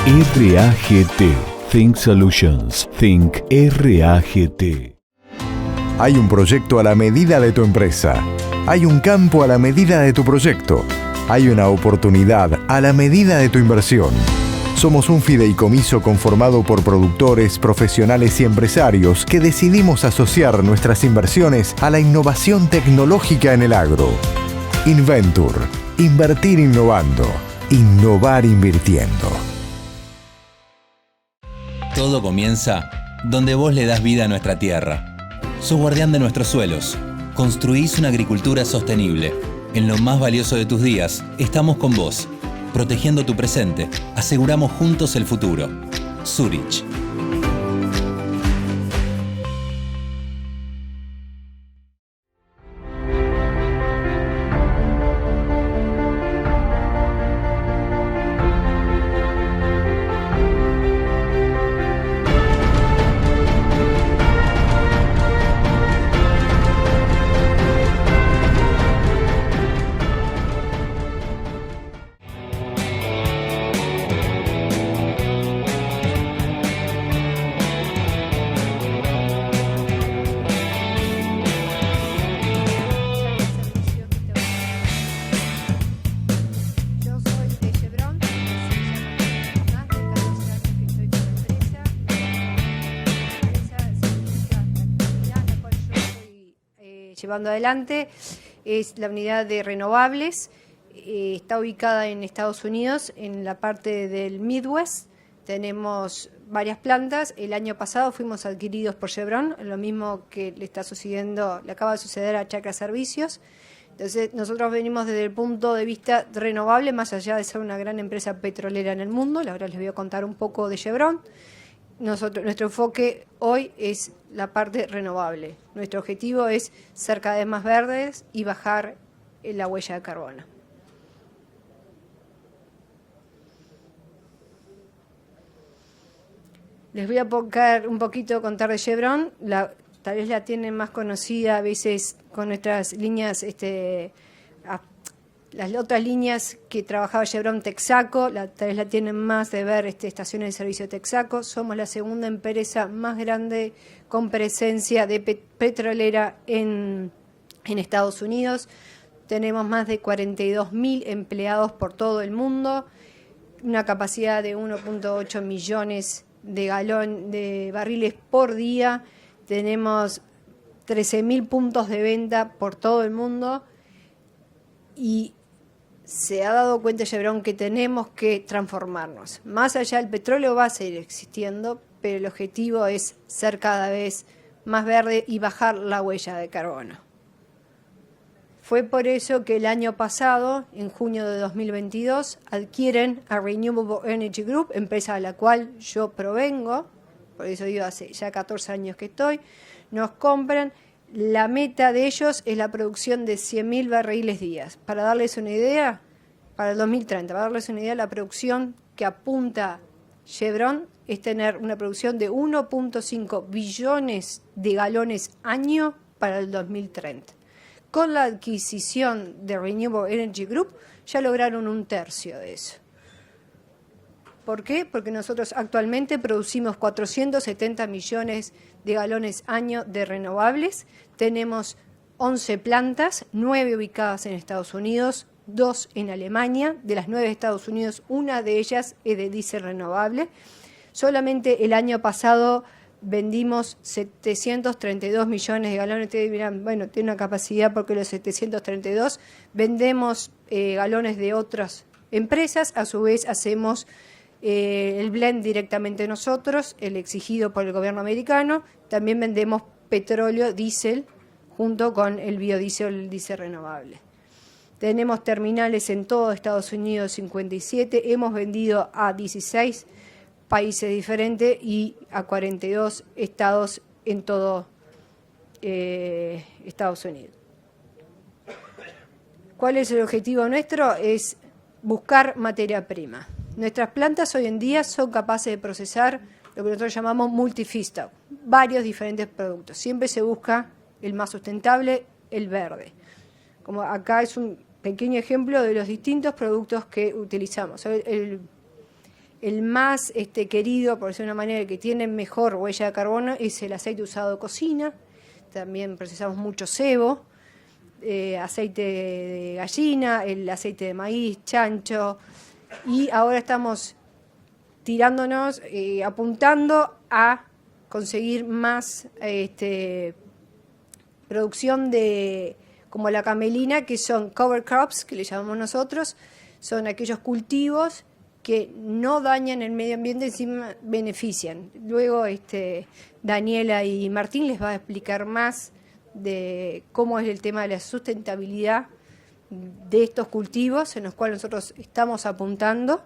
RAGT. Think Solutions. Think RAGT. Hay un proyecto a la medida de tu empresa. Hay un campo a la medida de tu proyecto. Hay una oportunidad a la medida de tu inversión. Somos un fideicomiso conformado por productores, profesionales y empresarios que decidimos asociar nuestras inversiones a la innovación tecnológica en el agro. Inventur. Invertir innovando. Innovar invirtiendo. Todo comienza donde vos le das vida a nuestra tierra. Sos guardián de nuestros suelos. Construís una agricultura sostenible. En lo más valioso de tus días, estamos con vos. Protegiendo tu presente, aseguramos juntos el futuro. Zurich. Llevando adelante es la unidad de renovables. Está ubicada en Estados Unidos, en la parte del Midwest. Tenemos varias plantas. El año pasado fuimos adquiridos por Chevron, lo mismo que le acaba de suceder a Chakra Servicios. Entonces, nosotros venimos desde el punto de vista renovable, más allá de ser una gran empresa petrolera en el mundo. Ahora les voy a contar un poco de Chevron. Nuestro enfoque hoy es la parte renovable. Nuestro objetivo es ser cada vez más verdes y bajar la huella de carbono. Les voy a contar de Chevron. Tal vez la tienen más conocida a veces con nuestras líneas, las otras líneas que trabajaba Chevron Texaco, tal vez la tienen más de ver estaciones de servicio Texaco. Somos la segunda empresa más grande con presencia de petrolera en Estados Unidos. Tenemos más de 42.000 empleados por todo el mundo, una capacidad de 1.8 millones de barriles por día. Tenemos 13.000 puntos de venta por todo el mundo y se ha dado cuenta Chevron que tenemos que transformarnos. Más allá del petróleo va a seguir existiendo, pero el objetivo es ser cada vez más verde y bajar la huella de carbono. Fue por eso que el año pasado, en junio de 2022, adquieren a Renewable Energy Group, empresa a la cual yo provengo, por eso yo hace ya 14 años que estoy. Nos compran. La meta de ellos es la producción de 100.000 barriles días. Para darles una idea, para el 2030, la producción que apunta Chevron es tener una producción de 1.5 billones de galones año para el 2030. Con la adquisición de Renewable Energy Group ya lograron un tercio de eso. ¿Por qué? Porque nosotros actualmente producimos 470 millones de galones año de renovables. Tenemos 11 plantas, 9 ubicadas en Estados Unidos, 2 en Alemania. De las 9 de Estados Unidos, una de ellas es de diésel renovable. Solamente el año pasado vendimos 732 millones de galones. Ustedes dirán, bueno, tiene una capacidad porque los 732 vendemos galones de otras empresas. A su vez hacemos el blend directamente nosotros, el exigido por el gobierno americano. También vendemos petróleo, diésel, junto con el biodiesel, el diésel renovable. Tenemos terminales en todo Estados Unidos, 57. Hemos vendido a 16 países diferentes y a 42 estados en todo Estados Unidos. ¿Cuál es el objetivo nuestro? Es buscar materia prima. Nuestras plantas hoy en día son capaces de procesar lo que nosotros llamamos multi-feedstock, varios diferentes productos. Siempre se busca el más sustentable, el verde. Como acá es un pequeño ejemplo de los distintos productos que utilizamos. El El más querido, por decirlo de una manera, el que tiene mejor huella de carbono es el aceite usado de cocina. También procesamos mucho cebo, aceite de gallina, el aceite de maíz, chancho. Y ahora estamos tirándonos, apuntando a conseguir más producción de, como la camelina, que son cover crops, que le llamamos nosotros, son aquellos cultivos que no dañan el medio ambiente, encima benefician. Luego Daniela y Martín les va a explicar más de cómo es el tema de la sustentabilidad de estos cultivos en los cuales nosotros estamos apuntando.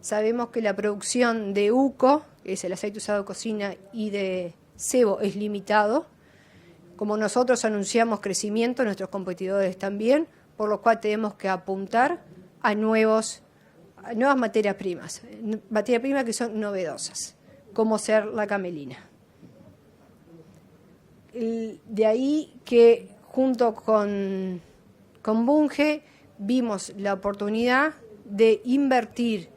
Sabemos que la producción de UCO, que es el aceite usado de cocina, y de cebo es limitado. Como nosotros anunciamos crecimiento, nuestros competidores también, por lo cual tenemos que apuntar a nuevas materias primas que son novedosas, como ser la camelina. De ahí que junto con Bunge vimos la oportunidad de invertir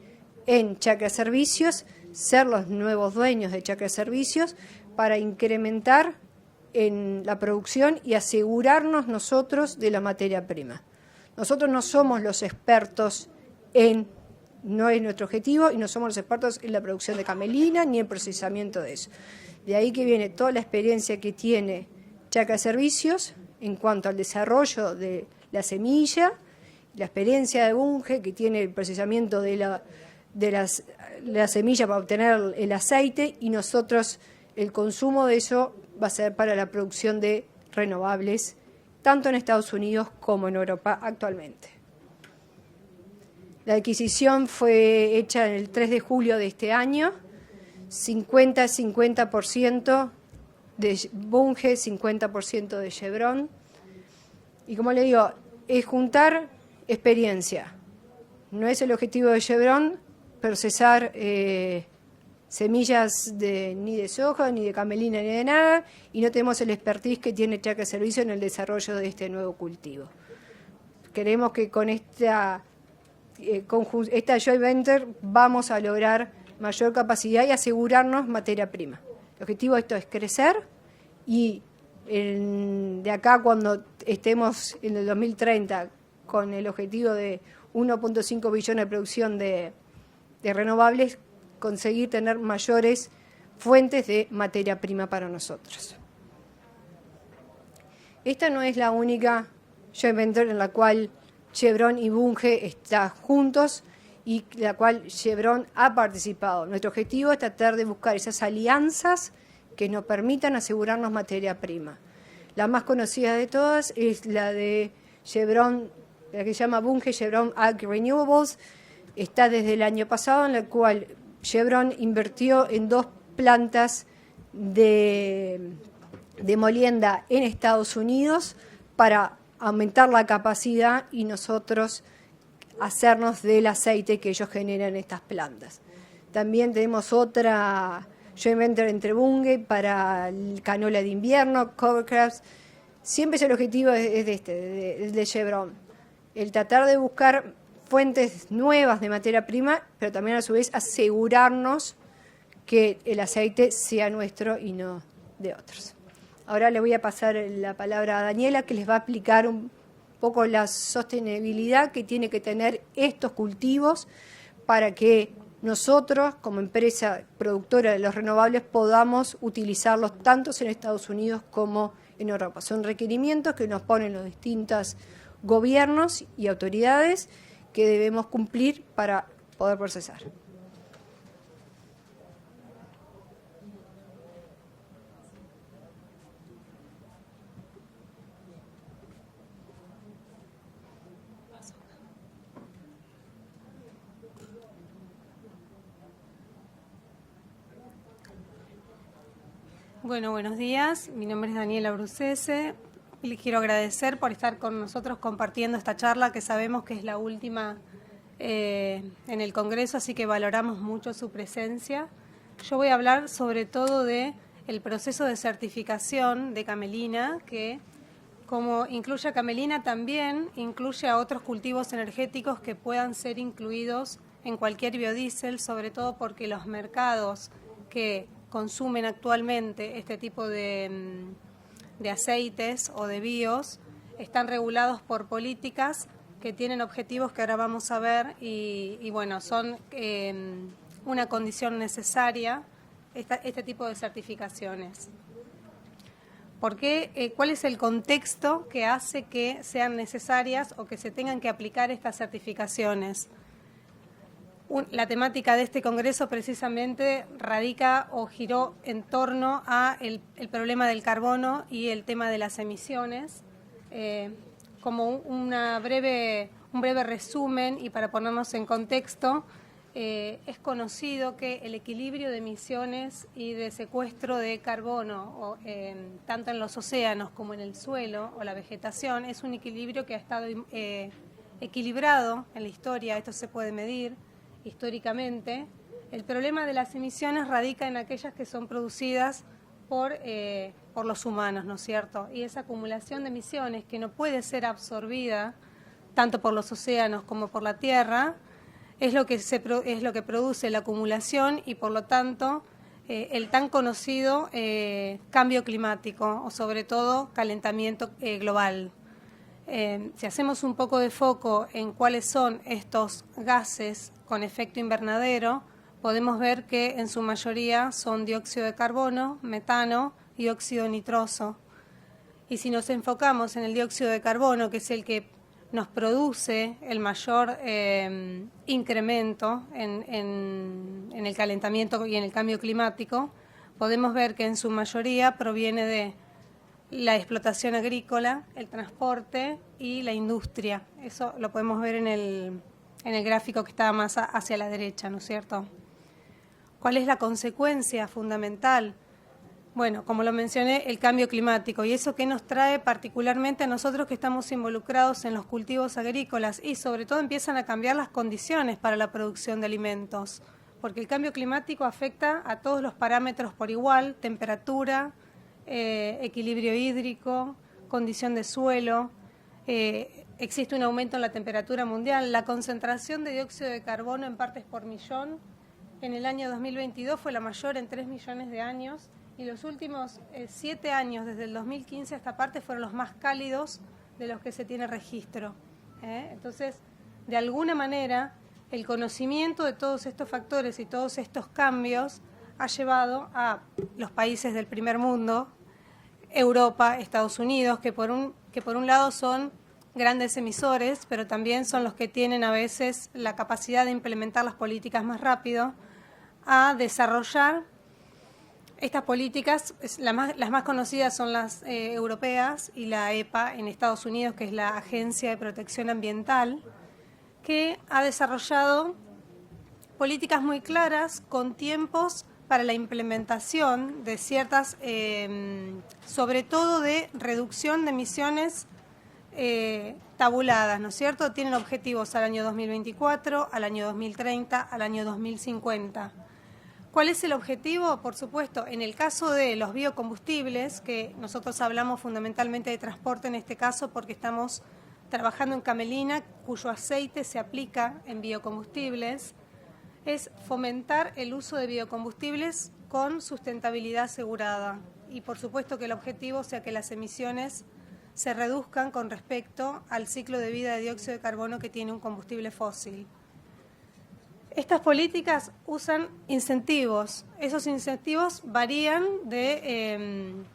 en Chacra Servicios, ser los nuevos dueños de Chacra Servicios, para incrementar en la producción y asegurarnos nosotros de la materia prima. Nosotros no somos los expertos no es nuestro objetivo, y no somos los expertos en la producción de camelina ni en procesamiento de eso. De ahí que viene toda la experiencia que tiene Chacra Servicios en cuanto al desarrollo de la semilla, la experiencia de Bunge, que tiene el procesamiento de la semilla para obtener el aceite, y nosotros el consumo de eso va a ser para la producción de renovables, tanto en Estados Unidos como en Europa actualmente. La adquisición fue hecha el 3 de julio de este año, 50% de Bunge, 50% de Chevron. Y como le digo, es juntar experiencia. No es el objetivo de Chevron procesar semillas ni de soja, ni de camelina, ni de nada, y no tenemos el expertise que tiene Chacra Servicio en el desarrollo de este nuevo cultivo. Queremos que con esta joint venture vamos a lograr mayor capacidad y asegurarnos materia prima. El objetivo de esto es crecer, y de acá, cuando estemos en el 2030 con el objetivo de 1.5 billones de producción de renovables, conseguir tener mayores fuentes de materia prima para nosotros. Esta no es la única joint venture en la cual Chevron y Bunge están juntos y la cual Chevron ha participado. Nuestro objetivo es tratar de buscar esas alianzas que nos permitan asegurarnos materia prima. La más conocida de todas es la de Chevron, la que se llama Bunge Chevron Ag Renewables. Está desde el año pasado, en la cual Chevron invirtió en 2 plantas de molienda en Estados Unidos para aumentar la capacidad y nosotros hacernos del aceite que ellos generan en estas plantas. También tenemos otra joint venture entre Bunge para el canola de invierno, cover crops. Siempre el objetivo es de Chevron, el tratar de buscar fuentes nuevas de materia prima, pero también a su vez asegurarnos que el aceite sea nuestro y no de otros. Ahora le voy a pasar la palabra a Daniela, que les va a explicar un poco la sostenibilidad que tiene que tener estos cultivos para que nosotros, como empresa productora de los renovables, podamos utilizarlos tanto en Estados Unidos como en Europa. Son requerimientos que nos ponen los distintos gobiernos y autoridades que debemos cumplir para poder procesar. Bueno, buenos días. Mi nombre es Daniela Brucese y les quiero agradecer por estar con nosotros compartiendo esta charla, que sabemos que es la última en el Congreso, así que valoramos mucho su presencia. Yo voy a hablar sobre todo de el proceso de certificación de camelina, que como incluye a camelina, también incluye a otros cultivos energéticos que puedan ser incluidos en cualquier biodiesel, sobre todo porque los mercados que consumen actualmente este tipo de aceites o de bios están regulados por políticas que tienen objetivos que ahora vamos a ver y bueno, son una condición necesaria este tipo de certificaciones. ¿Por qué? ¿Cuál es el contexto que hace que sean necesarias o que se tengan que aplicar estas certificaciones? La temática de este congreso precisamente radica o giró en torno a el problema del carbono y el tema de las emisiones. Como un breve resumen y para ponernos en contexto, es conocido que el equilibrio de emisiones y de secuestro de carbono, tanto en los océanos como en el suelo o la vegetación, es un equilibrio que ha estado equilibrado en la historia. Esto se puede medir históricamente. El problema de las emisiones radica en aquellas que son producidas por los humanos, ¿no es cierto? Y esa acumulación de emisiones que no puede ser absorbida tanto por los océanos como por la tierra es lo que produce la acumulación y por lo tanto el tan conocido cambio climático o sobre todo calentamiento global. Si hacemos un poco de foco en cuáles son estos gases con efecto invernadero, podemos ver que en su mayoría son dióxido de carbono, metano y óxido nitroso. Y si nos enfocamos en el dióxido de carbono, que es el que nos produce el mayor incremento en el calentamiento y en el cambio climático, podemos ver que en su mayoría proviene de la explotación agrícola, el transporte y la industria. Eso lo podemos ver en el gráfico que está más hacia la derecha, ¿no es cierto? ¿Cuál es la consecuencia fundamental? Bueno, como lo mencioné, el cambio climático. ¿Y eso qué nos trae particularmente a nosotros que estamos involucrados en los cultivos agrícolas? Y sobre todo empiezan a cambiar las condiciones para la producción de alimentos, porque el cambio climático afecta a todos los parámetros por igual: temperatura, equilibrio hídrico, condición de suelo. Existe un aumento en la temperatura mundial. La concentración de dióxido de carbono en partes por millón en el año 2022 fue la mayor en 3 millones de años y los últimos 7 años, desde el 2015 a esta parte, fueron los más cálidos de los que se tiene registro. Entonces, de alguna manera, el conocimiento de todos estos factores y todos estos cambios ha llevado a los países del primer mundo, Europa, Estados Unidos, que por un lado son grandes emisores, pero también son los que tienen a veces la capacidad de implementar las políticas más rápido, a desarrollar estas políticas. Las más conocidas son las europeas y la EPA en Estados Unidos, que es la Agencia de Protección Ambiental, que ha desarrollado políticas muy claras con tiempos para la implementación de ciertas, sobre todo de reducción de emisiones tabuladas, ¿no es cierto? Tienen objetivos al año 2024, al año 2030, al año 2050. ¿Cuál es el objetivo? Por supuesto, en el caso de los biocombustibles, que nosotros hablamos fundamentalmente de transporte en este caso porque estamos trabajando en camelina, cuyo aceite se aplica en biocombustibles, es fomentar el uso de biocombustibles con sustentabilidad asegurada. Y por supuesto que el objetivo sea que las emisiones se reduzcan con respecto al ciclo de vida de dióxido de carbono que tiene un combustible fósil. Estas políticas usan incentivos. Esos incentivos varían de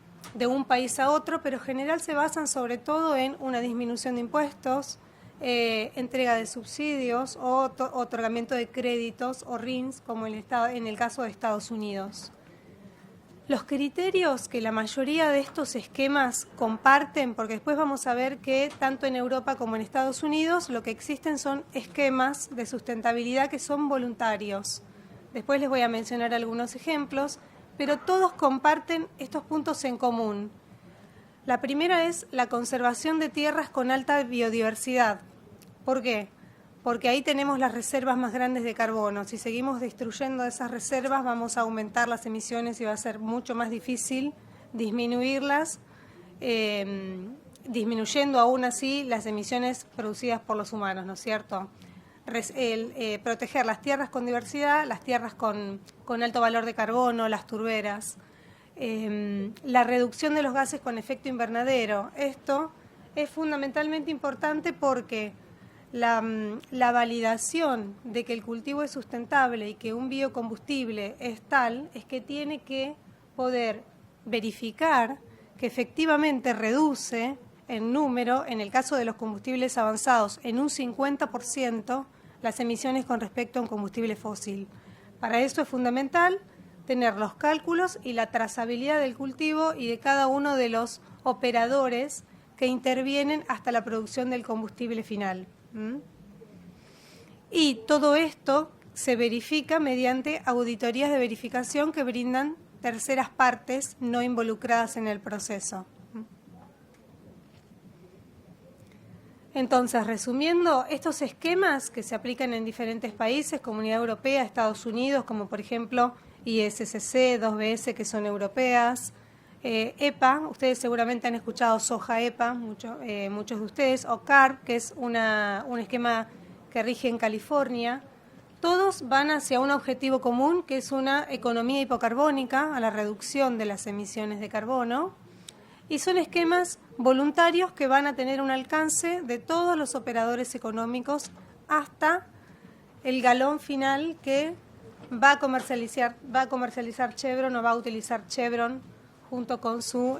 un país a otro, pero en general se basan sobre todo en una disminución de impuestos, entrega de subsidios o otorgamiento de créditos o RINs, como en el caso de Estados Unidos. Los criterios que la mayoría de estos esquemas comparten, porque después vamos a ver que tanto en Europa como en Estados Unidos lo que existen son esquemas de sustentabilidad que son voluntarios. Después les voy a mencionar algunos ejemplos, pero todos comparten estos puntos en común. La primera es la conservación de tierras con alta biodiversidad. ¿Por qué? Porque ahí tenemos las reservas más grandes de carbono. Si seguimos destruyendo esas reservas, vamos a aumentar las emisiones y va a ser mucho más difícil disminuirlas, disminuyendo aún así las emisiones producidas por los humanos, ¿no es cierto? proteger las tierras con diversidad, las tierras con alto valor de carbono, las turberas, la reducción de los gases con efecto invernadero. Esto es fundamentalmente importante porque la validación de que el cultivo es sustentable y que un biocombustible es tal, es que tiene que poder verificar que efectivamente reduce en número, en el caso de los combustibles avanzados, en un 50% las emisiones con respecto a un combustible fósil. Para eso es fundamental tener los cálculos y la trazabilidad del cultivo y de cada uno de los operadores que intervienen hasta la producción del combustible final. Y todo esto se verifica mediante auditorías de verificación que brindan terceras partes no involucradas en el proceso. Entonces, resumiendo, estos esquemas que se aplican en diferentes países, Comunidad Europea, Estados Unidos, como por ejemplo ISCC, 2BS, que son europeas, EPA, ustedes seguramente han escuchado soja EPA, muchos de ustedes, o CARB, que es un esquema que rige en California. Todos van hacia un objetivo común, que es una economía hipocarbónica, a la reducción de las emisiones de carbono, y son esquemas voluntarios que van a tener un alcance de todos los operadores económicos hasta el galón final que va a comercializar Chevron o va a utilizar Chevron junto con su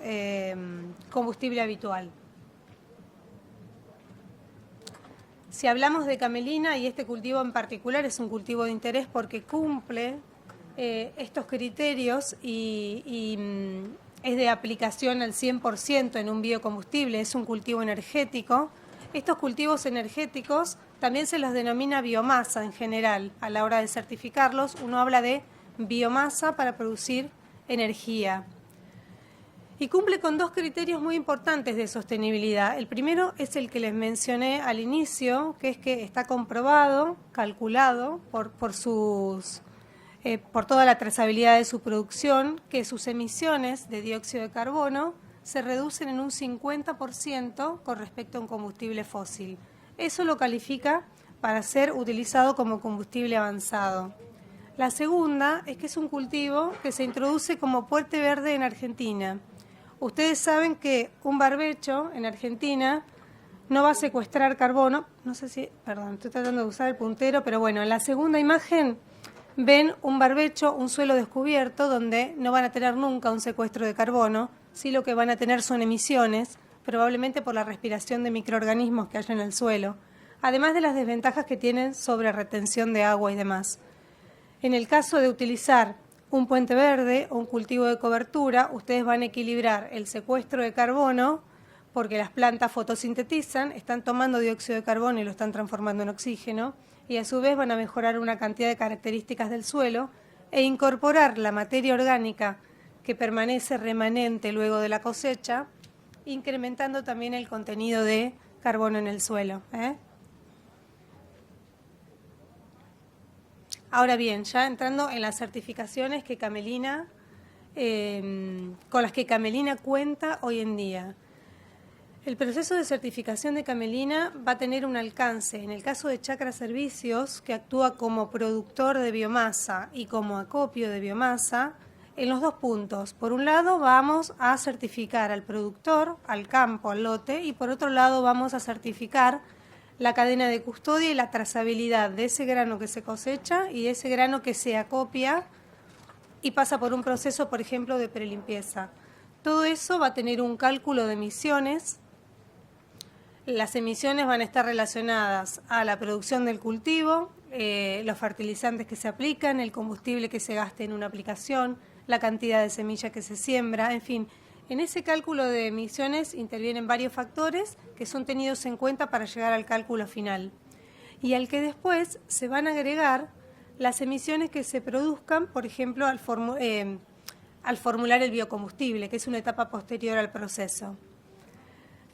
combustible habitual. Si hablamos de camelina, y este cultivo en particular es un cultivo de interés porque cumple estos criterios y es de aplicación al 100% en un biocombustible, es un cultivo energético. Estos cultivos energéticos también se los denomina biomasa en general. A la hora de certificarlos, uno habla de biomasa para producir energía. Y cumple con dos criterios muy importantes de sostenibilidad. El primero es el que les mencioné al inicio, que es que está comprobado, calculado por toda la trazabilidad de su producción, que sus emisiones de dióxido de carbono se reducen en un 50% con respecto a un combustible fósil. Eso lo califica para ser utilizado como combustible avanzado. La segunda es que es un cultivo que se introduce como puente verde en Argentina. Ustedes saben que un barbecho en Argentina no va a secuestrar carbono. No sé si, perdón, estoy tratando de usar el puntero, pero bueno, en la segunda imagen ven un barbecho, un suelo descubierto, donde no van a tener nunca un secuestro de carbono, sí lo que van a tener son emisiones, probablemente por la respiración de microorganismos que hay en el suelo, además de las desventajas que tienen sobre retención de agua y demás. En el caso de utilizar un puente verde o un cultivo de cobertura, ustedes van a equilibrar el secuestro de carbono, porque las plantas fotosintetizan, están tomando dióxido de carbono y lo están transformando en oxígeno, y a su vez van a mejorar una cantidad de características del suelo e incorporar la materia orgánica que permanece remanente luego de la cosecha, incrementando también el contenido de carbono en el suelo. Ahora bien, ya entrando en las certificaciones que Camelina, con las que Camelina cuenta hoy en día. El proceso de certificación de Camelina va a tener un alcance. En el caso de Chacra Servicios, que actúa como productor de biomasa y como acopio de biomasa, en los dos puntos. Por un lado vamos a certificar al productor, al campo, al lote, y por otro lado vamos a certificar la cadena de custodia y la trazabilidad de ese grano que se cosecha y de ese grano que se acopia y pasa por un proceso, por ejemplo, de prelimpieza. Todo eso va a tener un cálculo de emisiones. Las emisiones van a estar relacionadas a la producción del cultivo, los fertilizantes que se aplican, el combustible que se gaste en una aplicación, la cantidad de semilla que se siembra, en fin. En ese cálculo de emisiones intervienen varios factores que son tenidos en cuenta para llegar al cálculo final. Y al que después se van a agregar las emisiones que se produzcan, por ejemplo, al formular el biocombustible, que es una etapa posterior al proceso.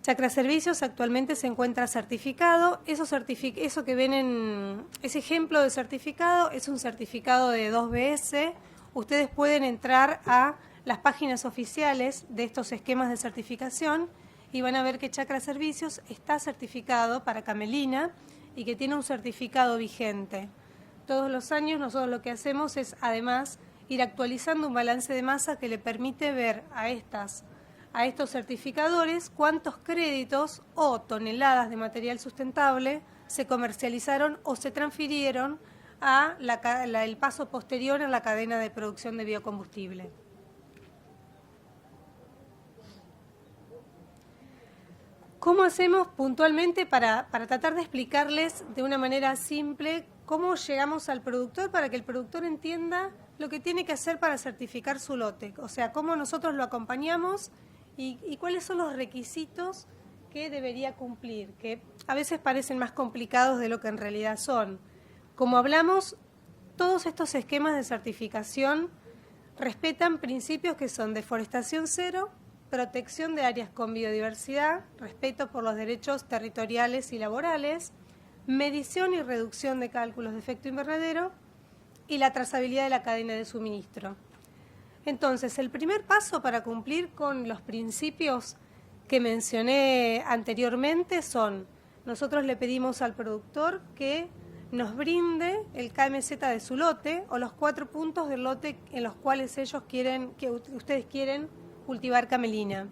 Chacra Servicios actualmente se encuentra certificado. Eso que ven en ese ejemplo de certificado es un certificado de 2BS. Ustedes pueden entrar a las páginas oficiales de estos esquemas de certificación y van a ver que Chacra Servicios está certificado para Camelina y que tiene un certificado vigente. Todos los años nosotros lo que hacemos es además ir actualizando un balance de masa que le permite ver a estos certificadores cuántos créditos o toneladas de material sustentable se comercializaron o se transfirieron a el paso posterior en la cadena de producción de biocombustible. ¿Cómo hacemos puntualmente para tratar de explicarles de una manera simple cómo llegamos al productor para que el productor entienda lo que tiene que hacer para certificar su lote? O sea, cómo nosotros lo acompañamos y cuáles son los requisitos que debería cumplir, que a veces parecen más complicados de lo que en realidad son. Como hablamos, todos estos esquemas de certificación respetan principios que son deforestación cero, protección de áreas con biodiversidad, respeto por los derechos territoriales y laborales, medición y reducción de cálculos de efecto invernadero y la trazabilidad de la cadena de suministro. Entonces, el primer paso para cumplir con los principios que mencioné anteriormente son, nosotros le pedimos al productor que nos brinde el KMZ de su lote o los 4 puntos del lote en los cuales ustedes quieren cultivar camelina.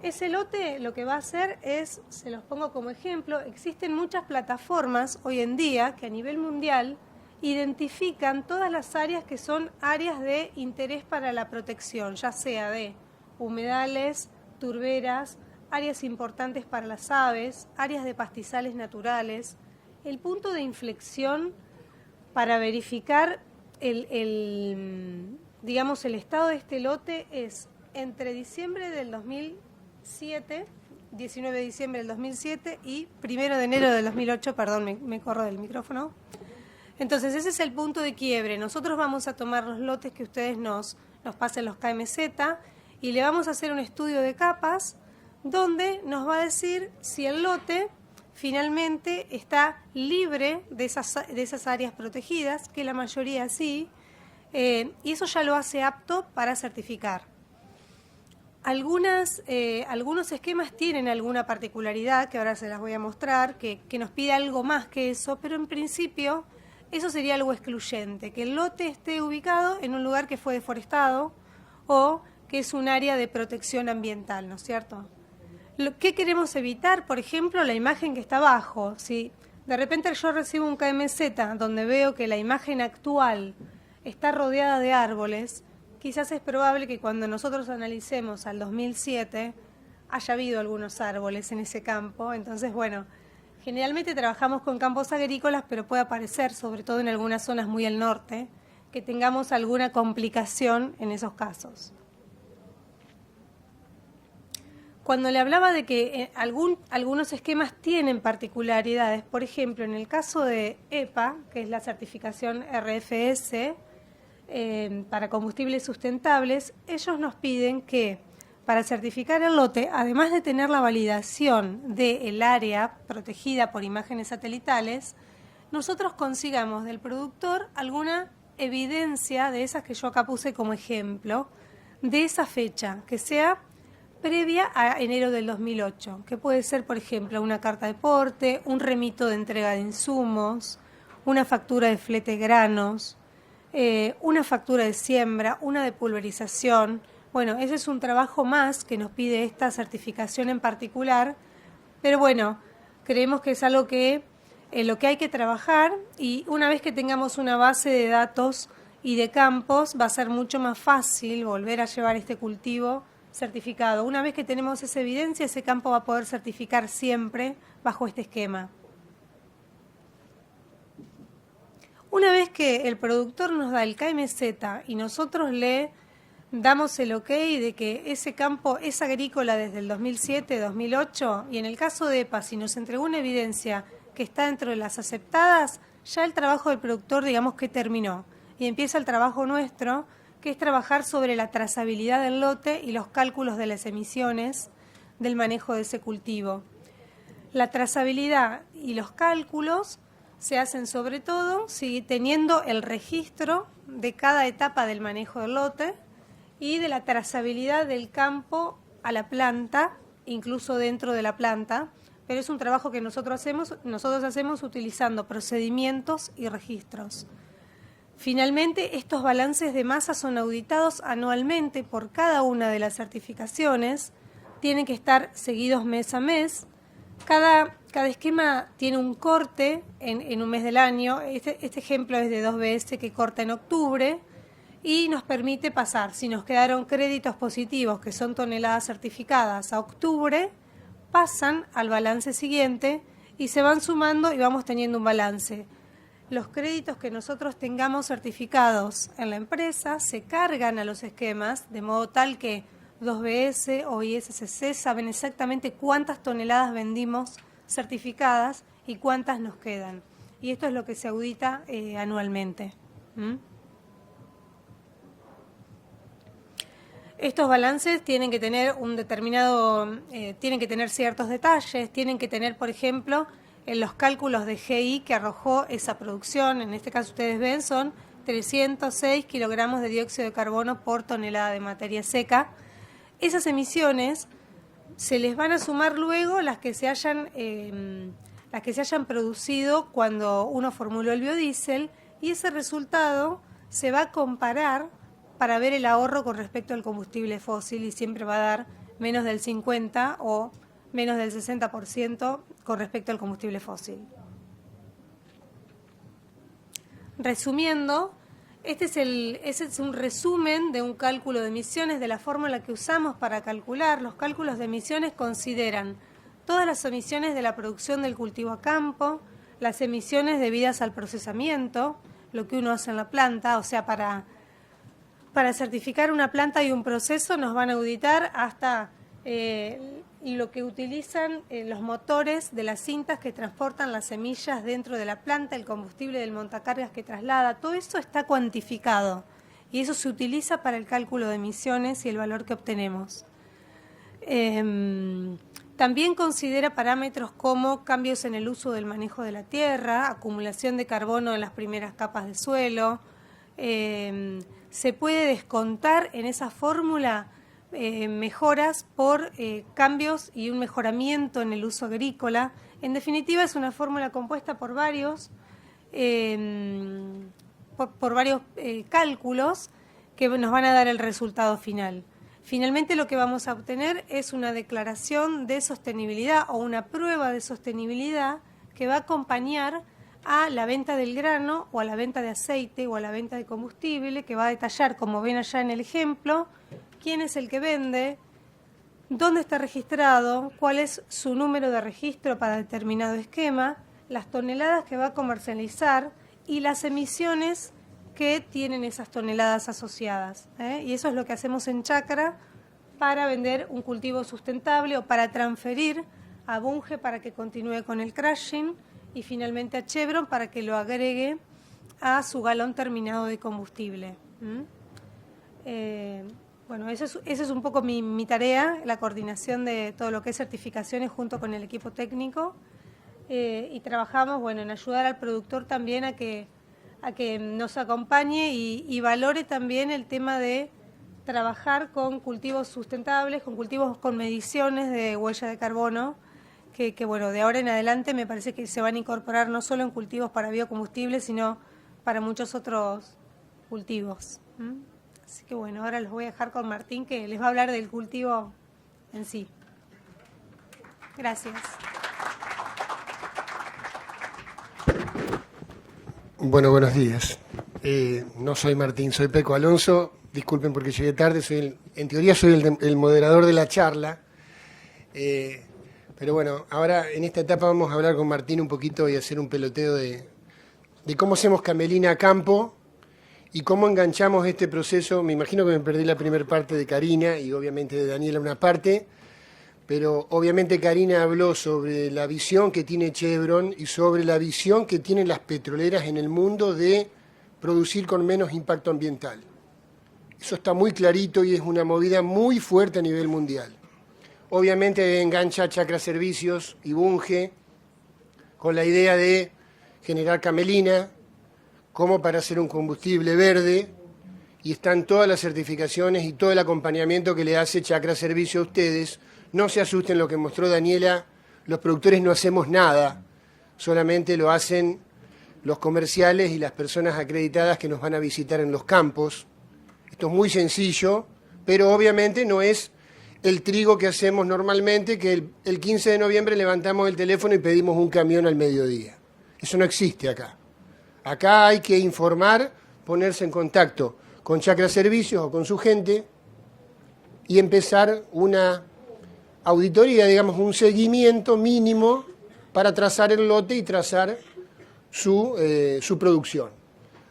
Ese lote lo que va a hacer es, se los pongo como ejemplo, existen muchas plataformas hoy en día que a nivel mundial identifican todas las áreas que son áreas de interés para la protección, ya sea de humedales, turberas, áreas importantes para las aves, áreas de pastizales naturales. El punto de inflexión para verificar el estado de este lote es entre diciembre del 2007, 19 de diciembre del 2007 y 1 de enero del 2008, perdón, me corro del micrófono. Entonces ese es el punto de quiebre. Nosotros vamos a tomar los lotes que ustedes nos pasen los KMZ y le vamos a hacer un estudio de capas donde nos va a decir si el lote finalmente está libre de esas áreas protegidas, que la mayoría sí, y eso ya lo hace apto para certificar. Algunos esquemas tienen alguna particularidad, que ahora se las voy a mostrar, que nos pide algo más que eso, pero en principio eso sería algo excluyente, que el lote esté ubicado en un lugar que fue deforestado o que es un área de protección ambiental, ¿no es cierto? ¿Qué queremos evitar? Por ejemplo, la imagen que está abajo. Si de repente yo recibo un KMZ donde veo que la imagen actual está rodeada de árboles, quizás es probable que cuando nosotros analicemos al 2007 haya habido algunos árboles en ese campo. Entonces, bueno, generalmente trabajamos con campos agrícolas, pero puede aparecer, sobre todo en algunas zonas muy al norte, que tengamos alguna complicación en esos casos. Cuando le hablaba de que algunos esquemas tienen particularidades, por ejemplo, en el caso de EPA, que es la certificación RFS para combustibles sustentables, ellos nos piden que para certificar el lote, además de tener la validación del área protegida por imágenes satelitales, nosotros consigamos del productor alguna evidencia de esas que yo acá puse como ejemplo, de esa fecha, que sea previa a enero del 2008, que puede ser, por ejemplo, una carta de porte, un remito de entrega de insumos, una factura de flete de granos, una factura de siembra, una de pulverización. Bueno, ese es un trabajo más que nos pide esta certificación en particular, pero bueno, creemos que es algo que lo que hay que trabajar, y una vez que tengamos una base de datos y de campos, va a ser mucho más fácil volver a llevar este cultivo certificado. Una vez que tenemos esa evidencia, ese campo va a poder certificar siempre bajo este esquema. Una vez que el productor nos da el KMZ y nosotros le damos el ok de que ese campo es agrícola desde el 2007, 2008, y en el caso de EPA, si nos entregó una evidencia que está dentro de las aceptadas, ya el trabajo del productor, digamos que terminó, y empieza el trabajo nuestro, que es trabajar sobre la trazabilidad del lote y los cálculos de las emisiones del manejo de ese cultivo. La trazabilidad y los cálculos se hacen sobre todo teniendo el registro de cada etapa del manejo del lote y de la trazabilidad del campo a la planta, incluso dentro de la planta, pero es un trabajo que nosotros hacemos utilizando procedimientos y registros. Finalmente, estos balances de masa son auditados anualmente por cada una de las certificaciones, tienen que estar seguidos mes a mes. Cada esquema tiene un corte en un mes del año. Este ejemplo es de 2BS que corta en octubre y nos permite pasar, si nos quedaron créditos positivos, que son toneladas certificadas, a octubre, pasan al balance siguiente y se van sumando y vamos teniendo un balance. Los créditos que nosotros tengamos certificados en la empresa se cargan a los esquemas, de modo tal que 2BS o ISCC saben exactamente cuántas toneladas vendimos certificadas y cuántas nos quedan. Y esto es lo que se audita anualmente. Estos balances tienen que tener tienen que tener ciertos detalles, tienen que tener, por ejemplo, en los cálculos de GI que arrojó esa producción, en este caso ustedes ven, son 306 kilogramos de dióxido de carbono por tonelada de materia seca. Esas emisiones se les van a sumar luego las que se hayan producido cuando uno formuló el biodiesel, y ese resultado se va a comparar para ver el ahorro con respecto al combustible fósil, y siempre va a dar menos del 50 o menos del 60% con respecto al combustible fósil. Resumiendo, ese es un resumen de un cálculo de emisiones, de la fórmula que usamos para calcular. Los cálculos de emisiones consideran todas las emisiones de la producción del cultivo a campo, las emisiones debidas al procesamiento, lo que uno hace en la planta, o sea, para certificar una planta y un proceso nos van a auditar hasta lo que utilizan los motores de las cintas que transportan las semillas dentro de la planta, el combustible del montacargas que traslada, todo eso está cuantificado y eso se utiliza para el cálculo de emisiones y el valor que obtenemos. También considera parámetros como cambios en el uso del manejo de la tierra, acumulación de carbono en las primeras capas de suelo. Se puede descontar en esa fórmula mejoras por cambios y un mejoramiento en el uso agrícola. En definitiva, es una fórmula compuesta por varios cálculos que nos van a dar el resultado final. Finalmente, lo que vamos a obtener es una declaración de sostenibilidad o una prueba de sostenibilidad que va a acompañar a la venta del grano o a la venta de aceite o a la venta de combustible, que va a detallar, como ven allá en el ejemplo, quién es el que vende, dónde está registrado, cuál es su número de registro para determinado esquema, las toneladas que va a comercializar y las emisiones que tienen esas toneladas asociadas. Y eso es lo que hacemos en Chacra para vender un cultivo sustentable o para transferir a Bunge para que continúe con el crushing y finalmente a Chevron para que lo agregue a su galón terminado de combustible. Bueno, esa es un poco mi tarea, la coordinación de todo lo que es certificaciones junto con el equipo técnico y trabajamos en ayudar al productor también a que nos acompañe y valore también el tema de trabajar con cultivos sustentables, con cultivos con mediciones de huella de carbono, que de ahora en adelante me parece que se van a incorporar no solo en cultivos para biocombustibles, sino para muchos otros cultivos. Así que ahora los voy a dejar con Martín, que les va a hablar del cultivo en sí. Gracias. Bueno, buenos días. No soy Martín, soy Peco Alonso. Disculpen porque llegué tarde. En teoría soy el moderador de la charla. Pero bueno, ahora en esta etapa vamos a hablar con Martín un poquito y hacer un peloteo de cómo hacemos camelina a campo y cómo enganchamos este proceso. Me imagino que me perdí la primera parte de Karina y obviamente de Daniela una parte. Pero obviamente Karina habló sobre la visión que tiene Chevron y sobre la visión que tienen las petroleras en el mundo de producir con menos impacto ambiental. Eso está muy clarito y es una movida muy fuerte a nivel mundial. Obviamente engancha Chacra Servicios y Bunge con la idea de generar camelina como para hacer un combustible verde, y están todas las certificaciones y todo el acompañamiento que le hace Chacra Servicios a ustedes. No se asusten, lo que mostró Daniela los productores no hacemos nada, solamente lo hacen los comerciales y las personas acreditadas que nos van a visitar en los campos. Esto es muy sencillo, pero obviamente no es el trigo que hacemos normalmente, que el 15 de noviembre levantamos el teléfono y pedimos un camión al mediodía. Eso no existe acá. Acá hay que informar, ponerse en contacto con Chacra Servicios o con su gente y empezar una auditoría, digamos, un seguimiento mínimo para trazar el lote y trazar su producción.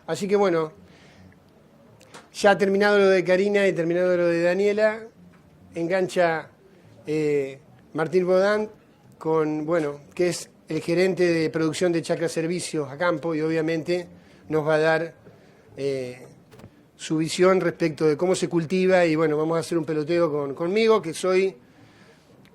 Así que bueno, ya terminado lo de Karina y terminado lo de Daniela, engancha Martín Bodán con, bueno, que es el gerente de producción de Chacra Servicios a campo y obviamente nos va a dar su visión respecto de cómo se cultiva y bueno, vamos a hacer un peloteo conmigo, que soy,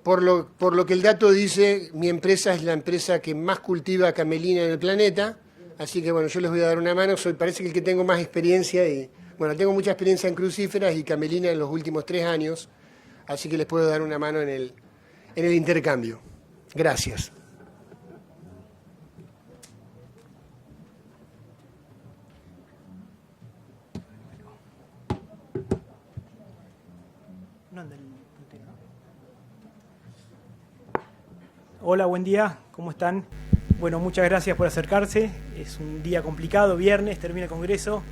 por lo que el dato dice, mi empresa es la empresa que más cultiva camelina en el planeta, así que bueno, yo les voy a dar una mano, parece que el que tengo más experiencia y bueno, tengo mucha experiencia en crucíferas y camelina en los últimos 3 años, así que les puedo dar una mano en el intercambio. Gracias. Hola, buen día, ¿cómo están? Bueno, muchas gracias por acercarse. Es un día complicado, viernes, termina el congreso,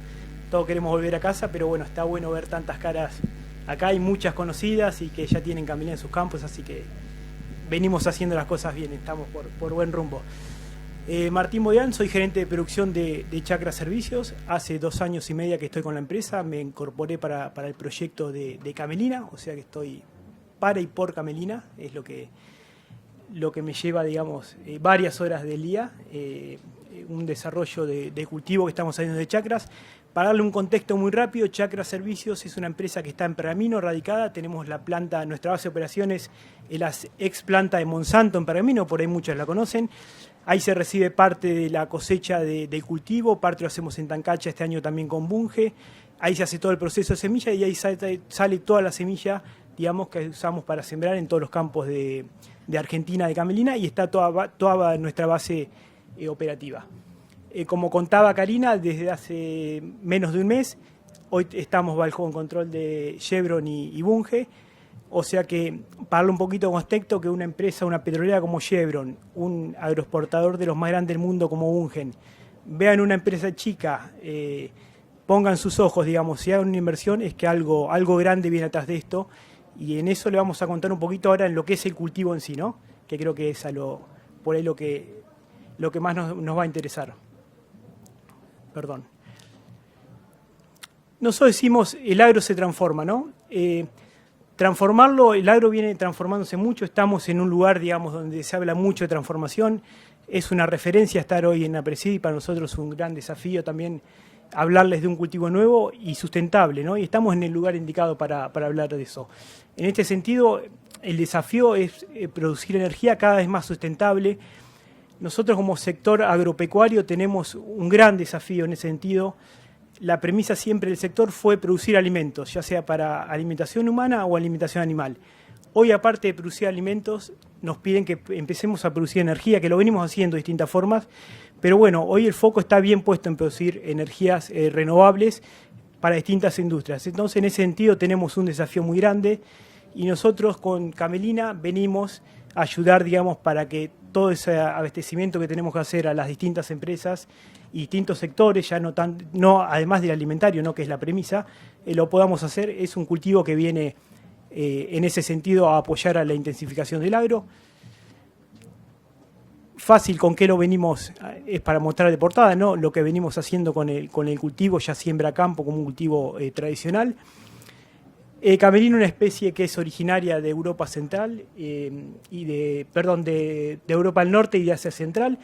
todos queremos volver a casa, pero bueno, está bueno ver tantas caras acá. Hay muchas conocidas y que ya tienen camelina en sus campos, así que venimos haciendo las cosas bien, estamos por buen rumbo. Martín Bodán, soy gerente de producción de Chacra Servicios. Hace 2 años y medio que estoy con la empresa, me incorporé para el proyecto de camelina, o sea que estoy para y por camelina, es lo que me lleva, digamos, varias horas del día, un desarrollo de cultivo que estamos haciendo de chacras. Para darle un contexto muy rápido, Chacra Servicios es una empresa que está en Pergamino, radicada. Tenemos la planta, nuestra base de operaciones es la ex planta de Monsanto en Pergamino, por ahí muchos la conocen. Ahí se recibe parte de la cosecha del cultivo, parte lo hacemos en Tancacha, este año también con Bunge. Ahí se hace todo el proceso de semilla y ahí sale toda la semilla, digamos, que usamos para sembrar en todos los campos de Argentina de camelina y está toda nuestra base operativa. Como contaba Karina, desde hace menos de un mes, hoy estamos bajo control de Chevron y Bunge, o sea que, para darle un poquito de contexto, que una empresa, una petrolera como Chevron, un agroexportador de los más grandes del mundo como Bunge, vean una empresa chica, pongan sus ojos, digamos, si hagan una inversión, es que algo grande viene atrás de esto. Y en eso le vamos a contar un poquito ahora en lo que es el cultivo en sí, ¿no? Que creo que es por ahí lo que más nos va a interesar. Perdón. Nosotros decimos, el agro se transforma, ¿no? Transformarlo, el agro viene transformándose mucho, estamos en un lugar, digamos, donde se habla mucho de transformación. Es una referencia estar hoy en APRESID y para nosotros un gran desafío también hablarles de un cultivo nuevo y sustentable, ¿no? Y estamos en el lugar indicado para hablar de eso. En este sentido, el desafío es producir energía cada vez más sustentable. Nosotros como sector agropecuario tenemos un gran desafío en ese sentido. La premisa siempre del sector fue producir alimentos, ya sea para alimentación humana o alimentación animal. Hoy, aparte de producir alimentos, nos piden que empecemos a producir energía, que lo venimos haciendo de distintas formas, pero bueno, hoy el foco está bien puesto en producir energías renovables para distintas industrias. Entonces, en ese sentido, tenemos un desafío muy grande y nosotros con Camelina venimos a ayudar, digamos, para que todo ese abastecimiento que tenemos que hacer a las distintas empresas y distintos sectores, ya no además del alimentario, ¿no?, que es la premisa, lo podamos hacer. Es un cultivo que viene en ese sentido a apoyar a la intensificación del agro. Fácil, ¿con qué lo venimos? Es para mostrar de portada, ¿no? Lo que venimos haciendo con el cultivo, ya siembra campo como un cultivo tradicional. Camelina, una especie que es originaria de Europa Central de Europa del Norte y de Asia Central.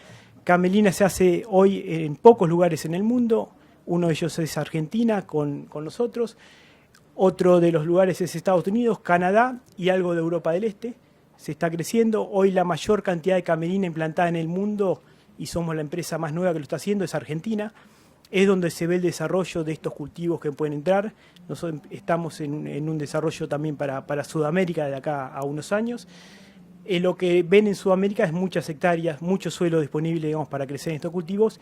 Camelina se hace hoy en pocos lugares en el mundo. Uno de ellos es Argentina con nosotros. Otro de los lugares es Estados Unidos, Canadá y algo de Europa del Este. Se está creciendo. Hoy la mayor cantidad de camelina implantada en el mundo, y somos la empresa más nueva que lo está haciendo, es Argentina. Es donde se ve el desarrollo de estos cultivos que pueden entrar. Nosotros estamos en un desarrollo también para Sudamérica de acá a unos años. Lo que ven en Sudamérica es muchas hectáreas, mucho suelo disponible, digamos, para crecer en estos cultivos,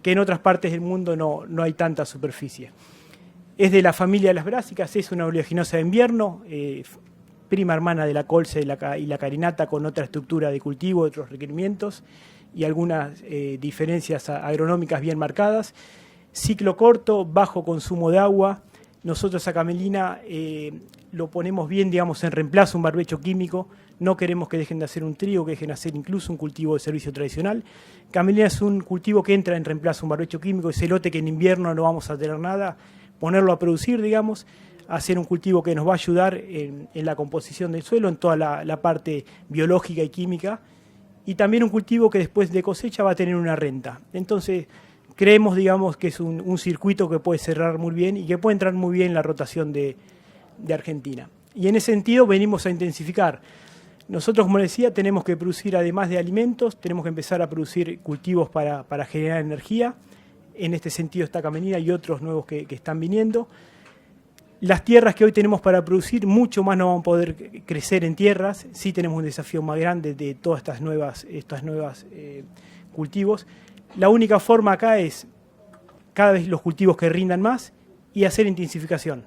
que en otras partes del mundo no hay tanta superficie. Es de la familia de las brásicas, es una oleaginosa de invierno, prima hermana de la colza y la carinata, con otra estructura de cultivo, otros requerimientos y algunas diferencias agronómicas bien marcadas. Ciclo corto, bajo consumo de agua. Nosotros a camelina lo ponemos bien, digamos, en reemplazo a un barbecho químico. No queremos que dejen de hacer un trigo, que dejen de hacer incluso un cultivo de servicio tradicional. Camelina es un cultivo que entra en reemplazo a un barbecho químico, ese lote que en invierno no vamos a tener nada, ponerlo a producir, digamos, hacer un cultivo que nos va a ayudar en la composición del suelo, en toda la parte biológica y química, y también un cultivo que después de cosecha va a tener una renta. Entonces, creemos, digamos, que es un circuito que puede cerrar muy bien y que puede entrar muy bien en la rotación de Argentina. Y en ese sentido venimos a intensificar. Nosotros, como decía, tenemos que producir, además de alimentos, tenemos que empezar a producir cultivos para generar energía. En este sentido está camelina y otros nuevos que están viniendo. Las tierras que hoy tenemos para producir, mucho más no vamos a poder crecer en tierras. Sí tenemos un desafío más grande de todas estas nuevas cultivos. La única forma acá es cada vez los cultivos que rindan más y hacer intensificación.